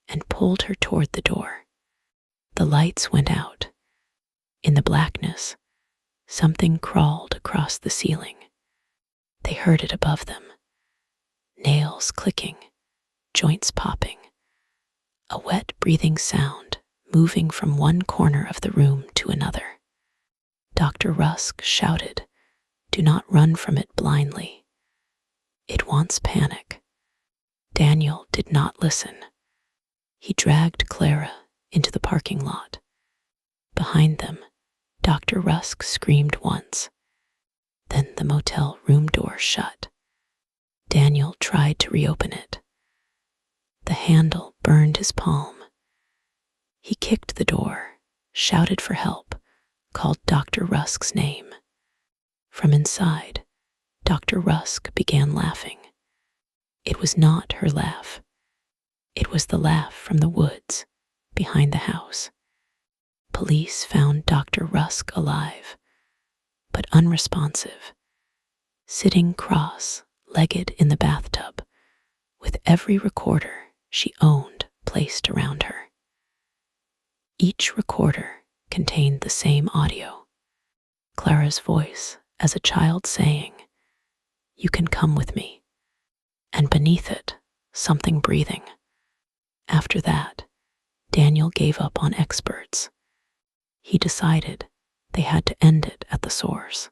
and pulled her toward the door. The lights went out. In the blackness, something crawled across the ceiling. They heard it above them. Nails clicking, joints popping. A wet breathing sound moving from one corner of the room to another. Dr. Rusk shouted, "Do not run from it blindly. It wants panic." Daniel did not listen. He dragged Clara into the parking lot. Behind them, Dr. Rusk screamed once. Then the motel room door shut. Daniel tried to reopen it. The handle burned his palm. He kicked the door, shouted for help, called Dr. Rusk's name. From inside, Dr. Rusk began laughing. It was not her laugh. It was the laugh from the woods behind the house. Police found Dr. Rusk alive, but unresponsive, sitting cross-legged in the bathtub, with every recorder she owned placed around her. Each recorder contained the same audio. Clara's voice as a child saying, "You can come with me," and beneath it, something breathing. After that, Daniel gave up on experts. He decided they had to end it at the source.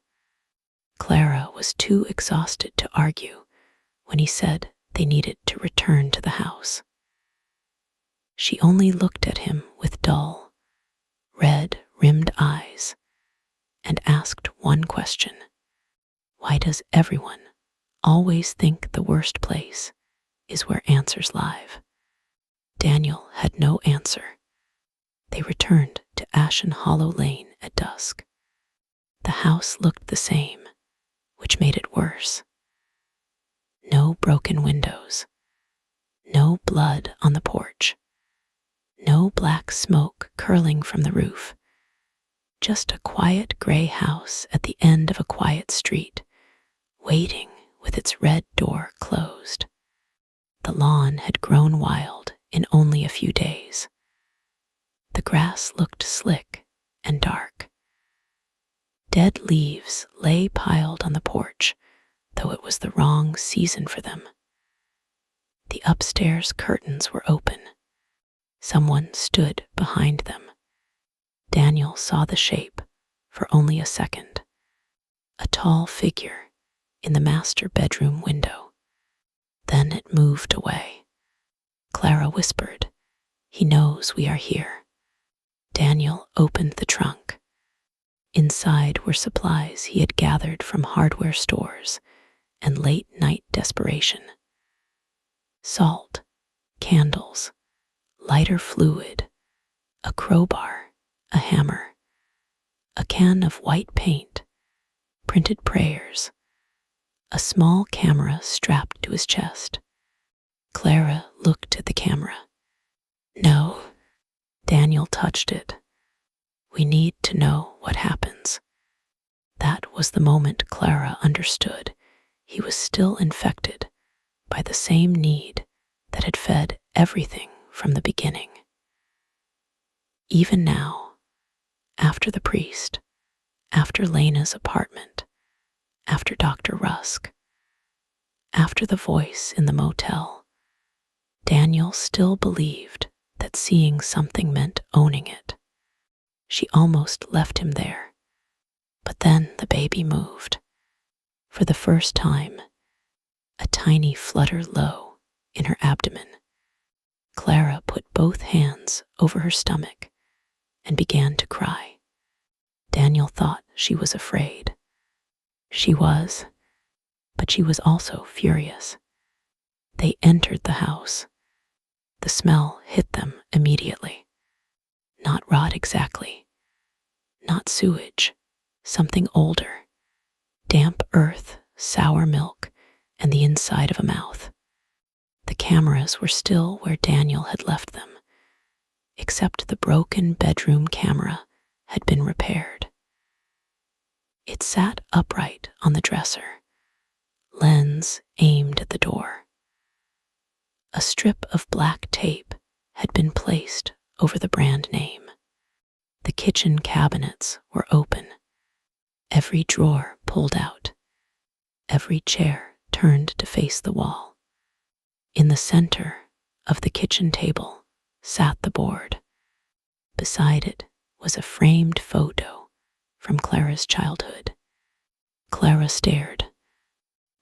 Clara was too exhausted to argue when he said they needed to return to the house. She only looked at him with dull, red-rimmed eyes and asked one question. Why does everyone always think the worst place is where answers live? Daniel had no answer. They returned to Ashen Hollow Lane at dusk. The house looked the same, which made it worse. No broken windows, no blood on the porch, no black smoke curling from the roof, just a quiet gray house at the end of a quiet street, waiting with its red door closed. The lawn had grown wild in only a few days. The grass looked slick and dark. Dead leaves lay piled on the porch, though it was the wrong season for them. The upstairs curtains were open. Someone stood behind them. Daniel saw the shape for only a second. A tall figure in the master bedroom window. Then it moved away. Clara whispered, "He knows we are here." Daniel opened the trunk. Inside were supplies he had gathered from hardware stores and late-night desperation. Salt, candles, lighter fluid, a crowbar, a hammer, a can of white paint, printed prayers, a small camera strapped to his chest. Clara looked at the camera. "No." Daniel touched it. "We need to know what happens." That was the moment Clara understood he was still infected by the same need that had fed everything from the beginning. Even now, after the priest, after Lena's apartment, after Dr. Rusk, after the voice in the motel, Daniel still believed that seeing something meant owning it. She almost left him there. But then the baby moved. For the first time, a tiny flutter low in her abdomen. Clara put both hands over her stomach and began to cry. Daniel thought she was afraid. She was, but she was also furious. They entered the house. The smell hit them immediately. Not rot exactly. Not sewage. Something older. Damp earth, sour milk, and the inside of a mouth. The cameras were still where Daniel had left them, except the broken bedroom camera had been repaired. It sat upright on the dresser, lens aimed at the door. A strip of black tape had been placed over the brand name. The kitchen cabinets were open, every drawer pulled out, every chair turned to face the wall. In the center of the kitchen table sat the board. Beside it was a framed photo from Clara's childhood. Clara stared.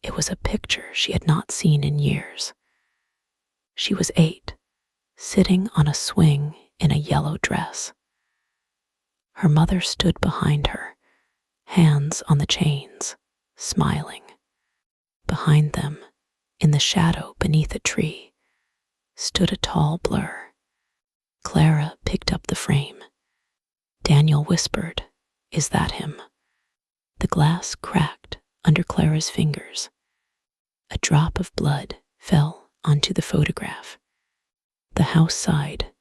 It was a picture she had not seen in years. She was 8, sitting on a swing in a yellow dress. Her mother stood behind her, hands on the chains, smiling. Behind them, in the shadow beneath a tree, stood a tall blur. Clara picked up the frame. Daniel whispered, "Is that him?" The glass cracked under Clara's fingers. A drop of blood fell onto the photograph. The house sighed.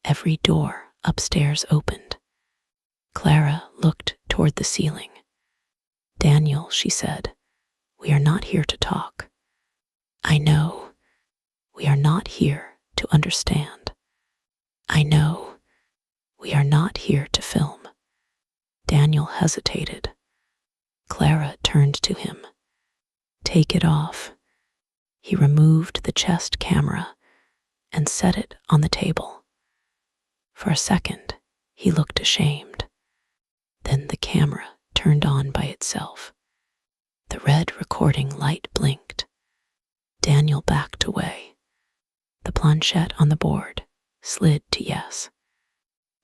Every door upstairs opened. Clara looked toward the ceiling. "Daniel," she said, "we are not here to talk. I know. We are not here to understand. I know. We are not here to film." Daniel hesitated. Clara turned to him. "Take it off." He removed the chest camera and set it on the table. For a second, he looked ashamed. Then the camera turned on by itself. The red recording light blinked. Daniel backed away. The planchette on the board slid to yes.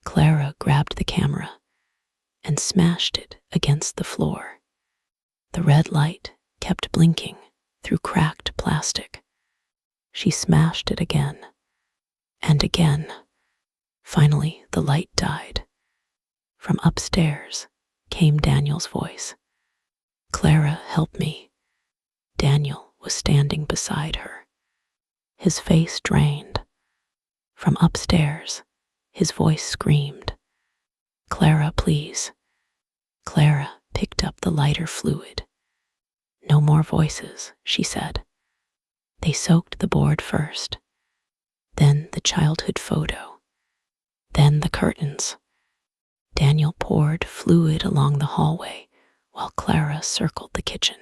Clara grabbed the camera and smashed it against the floor. The red light kept blinking through cracked plastic. She smashed it again and again. Finally, the light died. From upstairs came Daniel's voice. "Clara, help me." Daniel was standing beside her, his face drained. From upstairs, his voice screamed, "Clara, please." Clara picked up the lighter fluid. "No more voices," she said. They soaked the board first, then the childhood photo, then the curtains. Daniel poured fluid along the hallway while Clara circled the kitchen.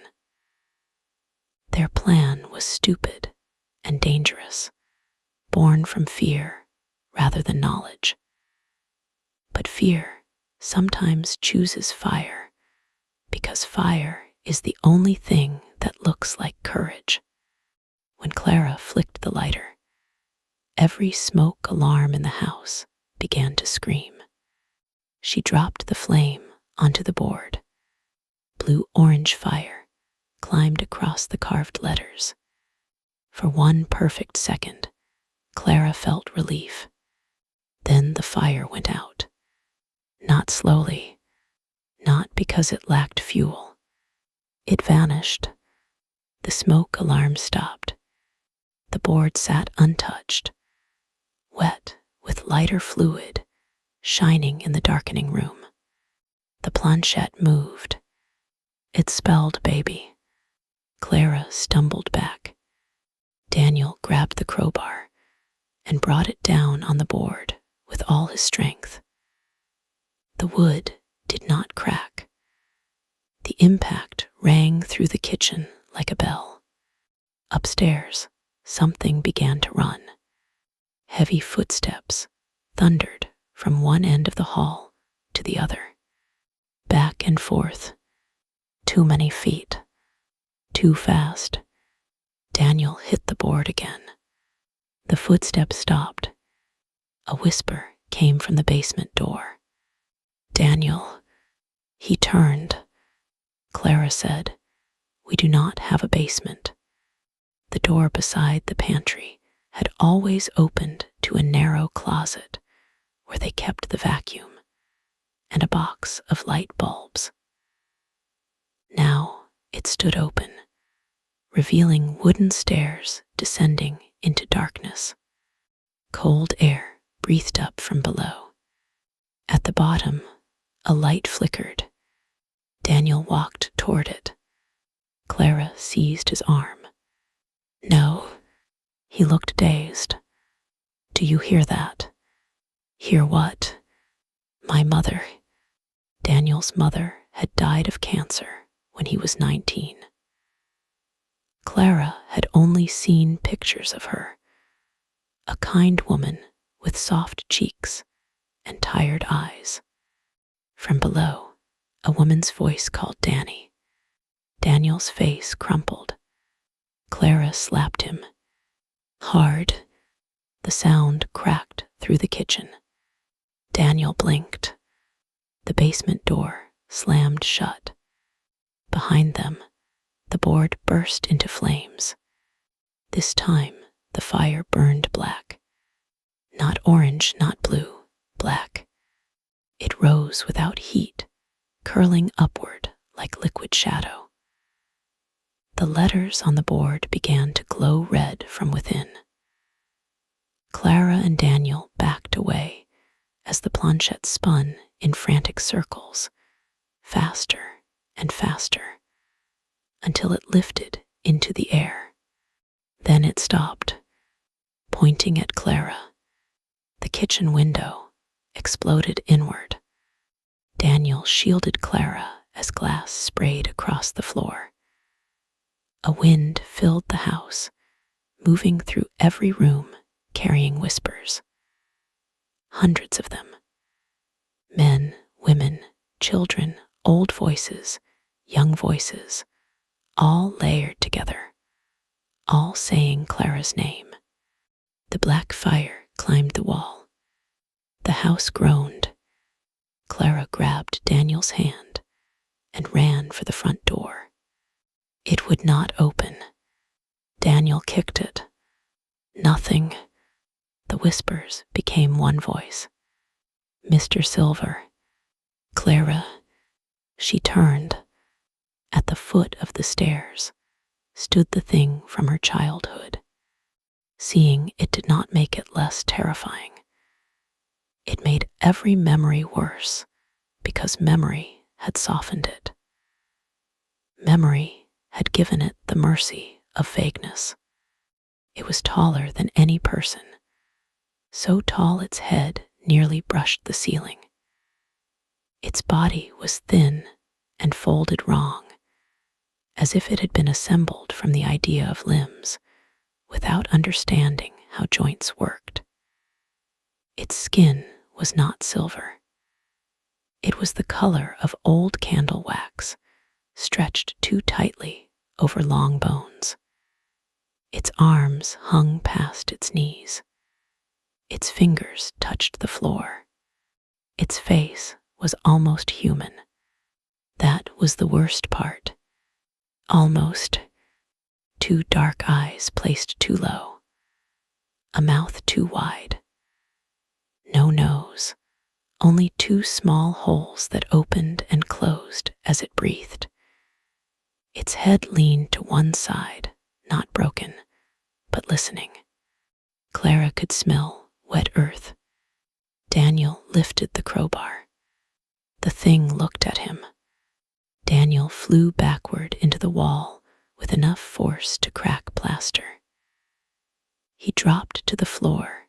Their plan was stupid and dangerous, born from fear rather than knowledge. But fear sometimes chooses fire, because fire is the only thing that looks like courage. When Clara flicked the lighter, every smoke alarm in the house began to scream. She dropped the flame onto the board. Blue-orange fire climbed across the carved letters. For one perfect second, Clara felt relief. Then the fire went out. Not slowly, not because it lacked fuel. It vanished. The smoke alarm stopped. The board sat untouched, wet with lighter fluid, shining in the darkening room. The planchette moved. It spelled baby. Clara stumbled back. Daniel grabbed the crowbar and brought it down on the board with all his strength. The wood did not crack. The impact rang through the kitchen like a bell. Upstairs, something began to run. Heavy footsteps thundered from one end of the hall to the other. Back and forth. Too many feet. Too fast. Daniel hit the board again. The footsteps stopped. A whisper came from the basement door. "Daniel." He turned. Clara said, "We do not have a basement." The door beside the pantry had always opened to a narrow closet where they kept the vacuum and a box of light bulbs. Now it stood open, revealing wooden stairs descending into darkness. Cold air breathed up from below. At the bottom, a light flickered. Daniel walked toward it. Clara seized his arm. "No." He looked dazed. "Do you hear that?" "Hear what?" "My mother." Daniel's mother had died of cancer when he was 19. Clara had only seen pictures of her, a kind woman with soft cheeks and tired eyes. From below, a woman's voice called Danny. Daniel's face crumpled. Clara slapped him. Hard, the sound cracked through the kitchen. Daniel blinked. The basement door slammed shut. Behind them, the board burst into flames. This time, the fire burned black. Not orange, not blue, black. It rose without heat, curling upward like liquid shadow. The letters on the board began to glow red from within. Clara and Daniel backed away as the planchette spun in frantic circles, faster and faster, until it lifted into the air. Then it stopped, pointing at Clara. The kitchen window exploded inward. Daniel shielded Clara as glass sprayed across the floor. A wind filled the house, moving through every room, carrying whispers. Hundreds of them. Men, women, children, old voices, young voices, all layered together, all saying Clara's name. The black fire climbed the wall. The house groaned. Clara grabbed Daniel's hand and ran for the front door. It would not open. Daniel kicked it. Nothing. The whispers became one voice. Mr. Silver. Clara. She turned. At the foot of the stairs stood the thing from her childhood. Seeing it did not make it less terrifying. It made every memory worse because memory had softened it. Memory had given it the mercy of vagueness. It was taller than any person, so tall its head nearly brushed the ceiling. Its body was thin and folded wrong, as if it had been assembled from the idea of limbs, without understanding how joints worked. Its skin was not silver. It was the color of old candle wax, stretched too tightly over long bones. Its arms hung past its knees. Its fingers touched the floor. Its face was almost human. That was the worst part. Almost. Two dark eyes placed too low. A mouth too wide. No nose, only two small holes that opened and closed as it breathed. Its head leaned to one side, not broken, but listening. Clara could smell wet earth. Daniel lifted the crowbar. The thing looked at him. Daniel flew backward into the wall with enough force to crack plaster. He dropped to the floor,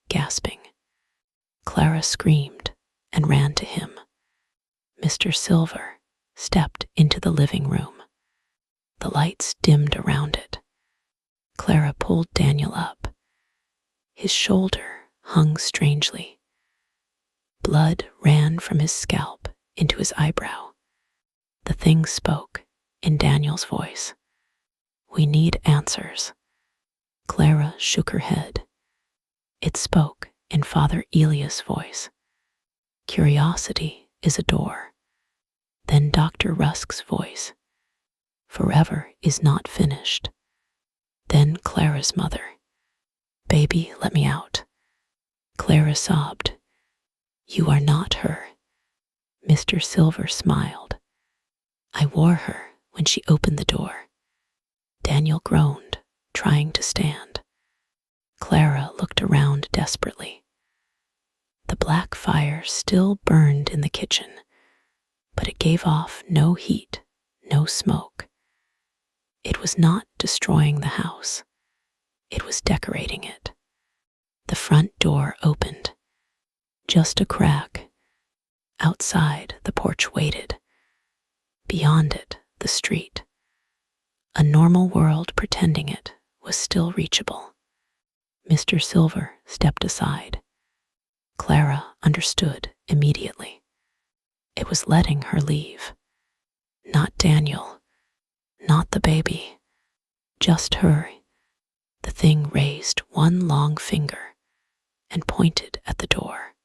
gasping. Clara screamed and ran to him. Mr. Silver stepped into the living room. The lights dimmed around it. Clara pulled Daniel up. His shoulder hung strangely. Blood ran from his scalp into his eyebrow. The thing spoke in Daniel's voice. "We need answers." Clara shook her head. It spoke in Father Elias' voice. "Curiosity is a door." Then Dr. Rusk's voice. "Forever is not finished." Then Clara's mother. "Baby, let me out." Clara sobbed. "You are not her." Mr. Silver smiled. "I wore her when she opened the door." Daniel groaned, trying to stand. Clara looked around desperately. The black fire still burned in the kitchen, but it gave off no heat, no smoke. It was not destroying the house. It was decorating it. The front door opened. Just a crack. Outside, the porch waited. Beyond it, the street. A normal world pretending it was still reachable. Mr. Silver stepped aside. Clara understood immediately. It was letting her leave. Not Daniel, not the baby, just her. The thing raised one long finger and pointed at the door.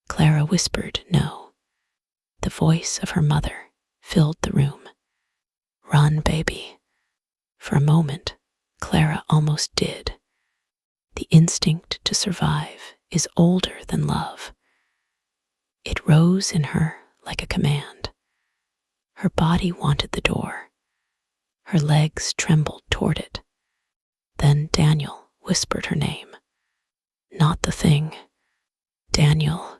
Clara whispered no. The voice of her mother filled the room. Run, baby. For a moment, Clara almost did. The instinct to survive is older than love. It rose in her like a command. Her body wanted the door. Her legs trembled toward it. Then Daniel whispered her name. Not the thing. Daniel.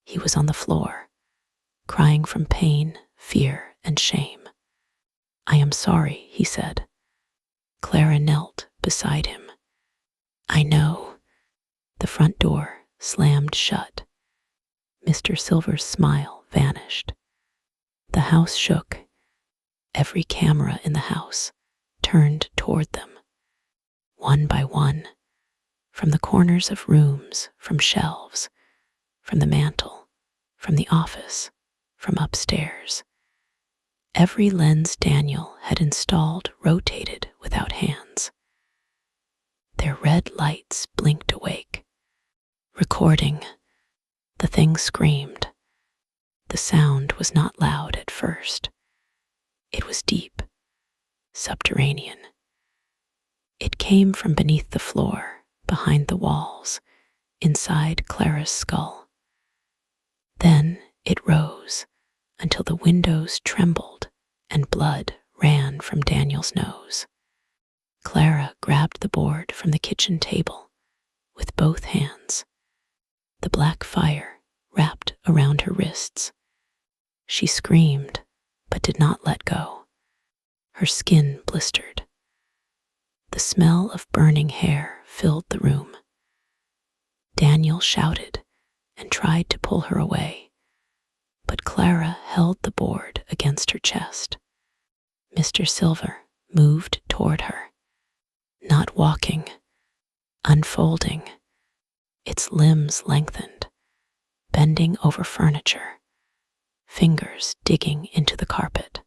He was on the floor, crying from pain, fear, and shame. I am sorry, he said. Clara knelt beside him. I know. The front door slammed shut. Mr. Silver's smile vanished. The house shook. Every camera in the house turned toward them. One by one, from the corners of rooms, from shelves, from the mantel, from the office, from upstairs. Every lens Daniel had installed rotated without hands. Their red lights blinked awake. Recording. The thing screamed. The sound was not loud at first. It was deep, subterranean. It came from beneath the floor, behind the walls, inside Clara's skull. Then it rose until the windows trembled and blood ran from Daniel's nose. Clara grabbed the board from the kitchen table with both hands. The black fire wrapped around her wrists. She screamed, but did not let go. Her skin blistered. The smell of burning hair filled the room. Daniel shouted and tried to pull her away, but Clara held the board against her chest. Mr. Silver moved toward her, not walking, unfolding. Its limbs lengthened, bending over furniture, fingers digging into the carpet.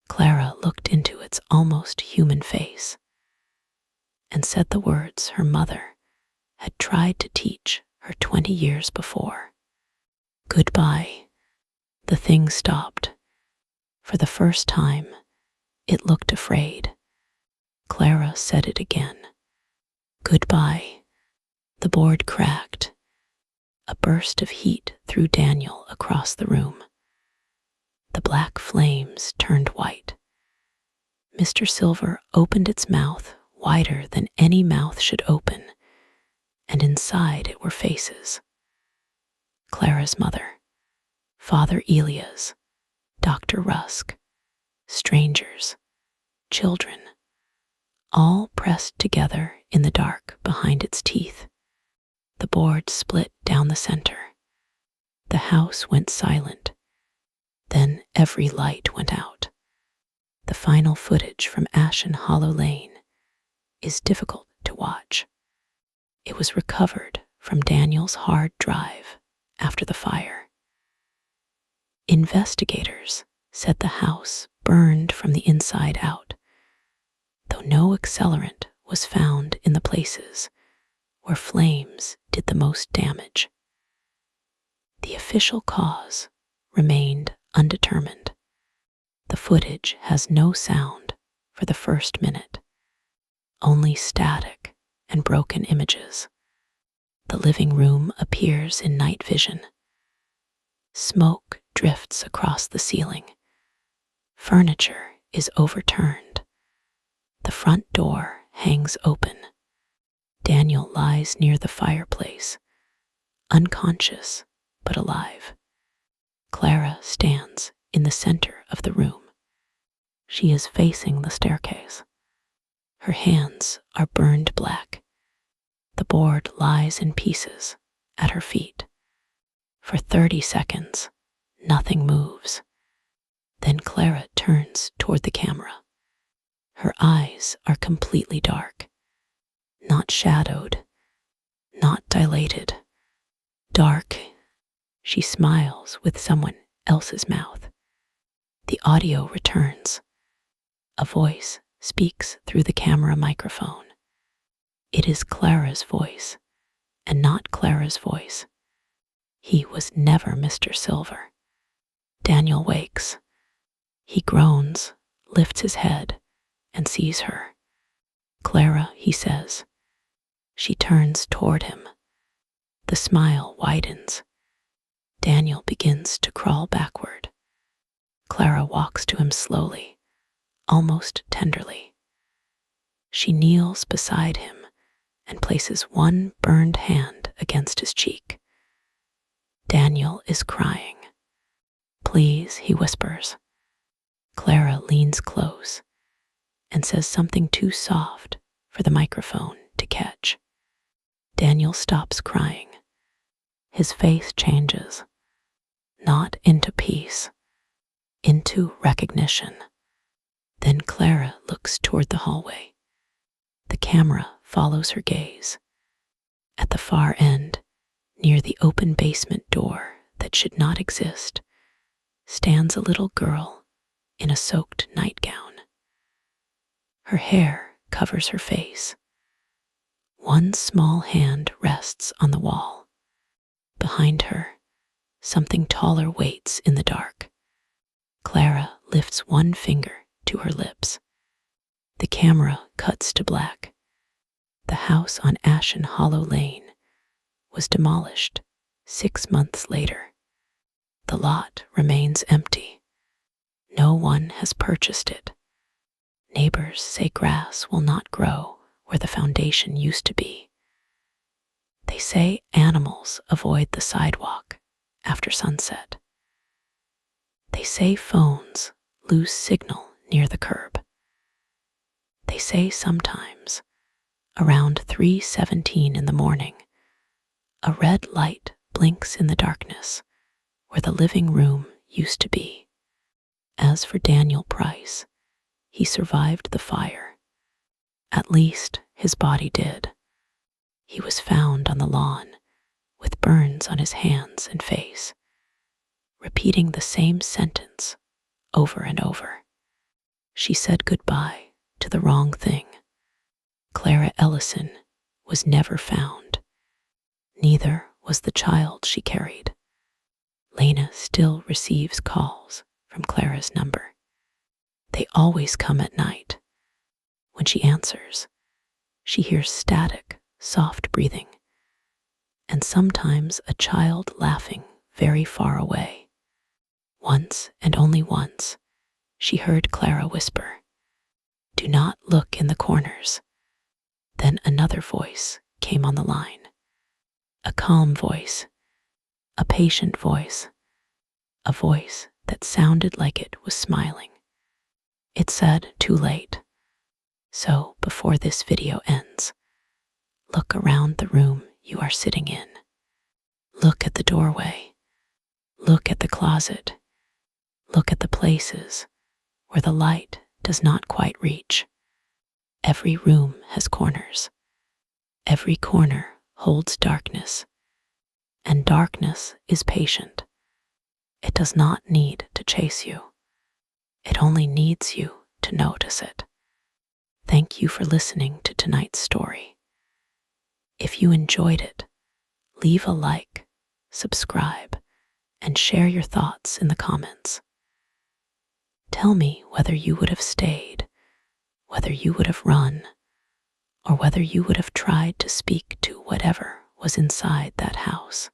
Clara looked into its almost human face and said the words her mother had tried to teach her 20 years before. Goodbye. The thing stopped. For the first time, it looked afraid. Clara said it again. Goodbye. The board cracked. A burst of heat threw Daniel across the room. The black flames turned white. Mr. Silver opened its mouth wider than any mouth should open, and inside it were faces. Clara's mother, Father Elias, Dr. Rusk, strangers, children, all pressed together in the dark behind its teeth. The board split down the center. The house went silent. Then every light went out. The final footage from Ashen Hollow Lane is difficult to watch. It was recovered from Daniel's hard drive after the fire. Investigators said the house burned from the inside out, though no accelerant was found in the places where flames did the most damage. The official cause remained undetermined. The footage has no sound for the first minute, only static and broken images. The living room appears in night vision. Smoke drifts across the ceiling. Furniture is overturned. The front door hangs open. Daniel lies near the fireplace, unconscious but alive. Clara stands in the center of the room. She is facing the staircase. Her hands are burned black. The board lies in pieces at her feet. For 30 seconds, nothing moves. Then Clara turns toward the camera. Her eyes are completely dark, not shadowed, not dilated. Dark. She smiles with someone else's mouth. The audio returns. A voice speaks through the camera microphone. It is Clara's voice, and not Clara's voice. He was never Mr. Silver. Daniel wakes. He groans, lifts his head, and sees her. Clara, he says. She turns toward him. The smile widens. Daniel begins to crawl backward. Clara walks to him slowly, almost tenderly. She kneels beside him and places one burned hand against his cheek. Daniel is crying. "Please," he whispers. Clara leans close and says something too soft for the microphone to catch. Daniel stops crying. His face changes, not into peace, into recognition. Then Clara looks toward the hallway. The camera follows her gaze. At the far end, near the open basement door that should not exist, stands a little girl in a soaked nightgown. Her hair covers her face. One small hand rests on the wall. Behind her, something taller waits in the dark. Clara lifts one finger to her lips. The camera cuts to black. The house on Ashen Hollow Lane was demolished 6 months later. The lot remains empty. No one has purchased it. Neighbors say grass will not grow where the foundation used to be. They say animals avoid the sidewalk after sunset. They say phones lose signal near the curb. They say sometimes, around 3:17 in the morning, a red light blinks in the darkness where the living room used to be. As for Daniel Price, he survived the fire. At least his body did. He was found on the lawn with burns on his hands and face, repeating the same sentence over and over. She said goodbye to the wrong thing. Clara Ellison was never found. Neither was the child she carried. Lena still receives calls from Clara's number. They always come at night. When she answers, she hears static, soft breathing, and sometimes a child laughing very far away. Once, and only once, she heard Clara whisper, "Do not look in the corners." Then another voice came on the line. A calm voice, a patient voice, a voice that sounded like it was smiling. It said, "Too late. So before this video ends, look around the room you are sitting in. Look at the doorway. Look at the closet. Look at the places where the light does not quite reach. Every room has corners. Every corner holds darkness. And darkness is patient. It does not need to chase you. It only needs you to notice it." Thank you for listening to tonight's story. If you enjoyed it, leave a like, subscribe, and share your thoughts in the comments. Tell me whether you would have stayed, whether you would have run, or whether you would have tried to speak to whatever was inside that house.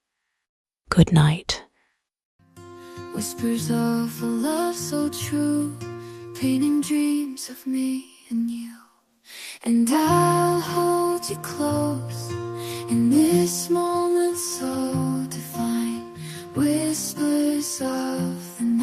Good night. Whispers of a love so true, painting dreams of me and you. And I'll hold you close in this moment so divine. Whispers of the night.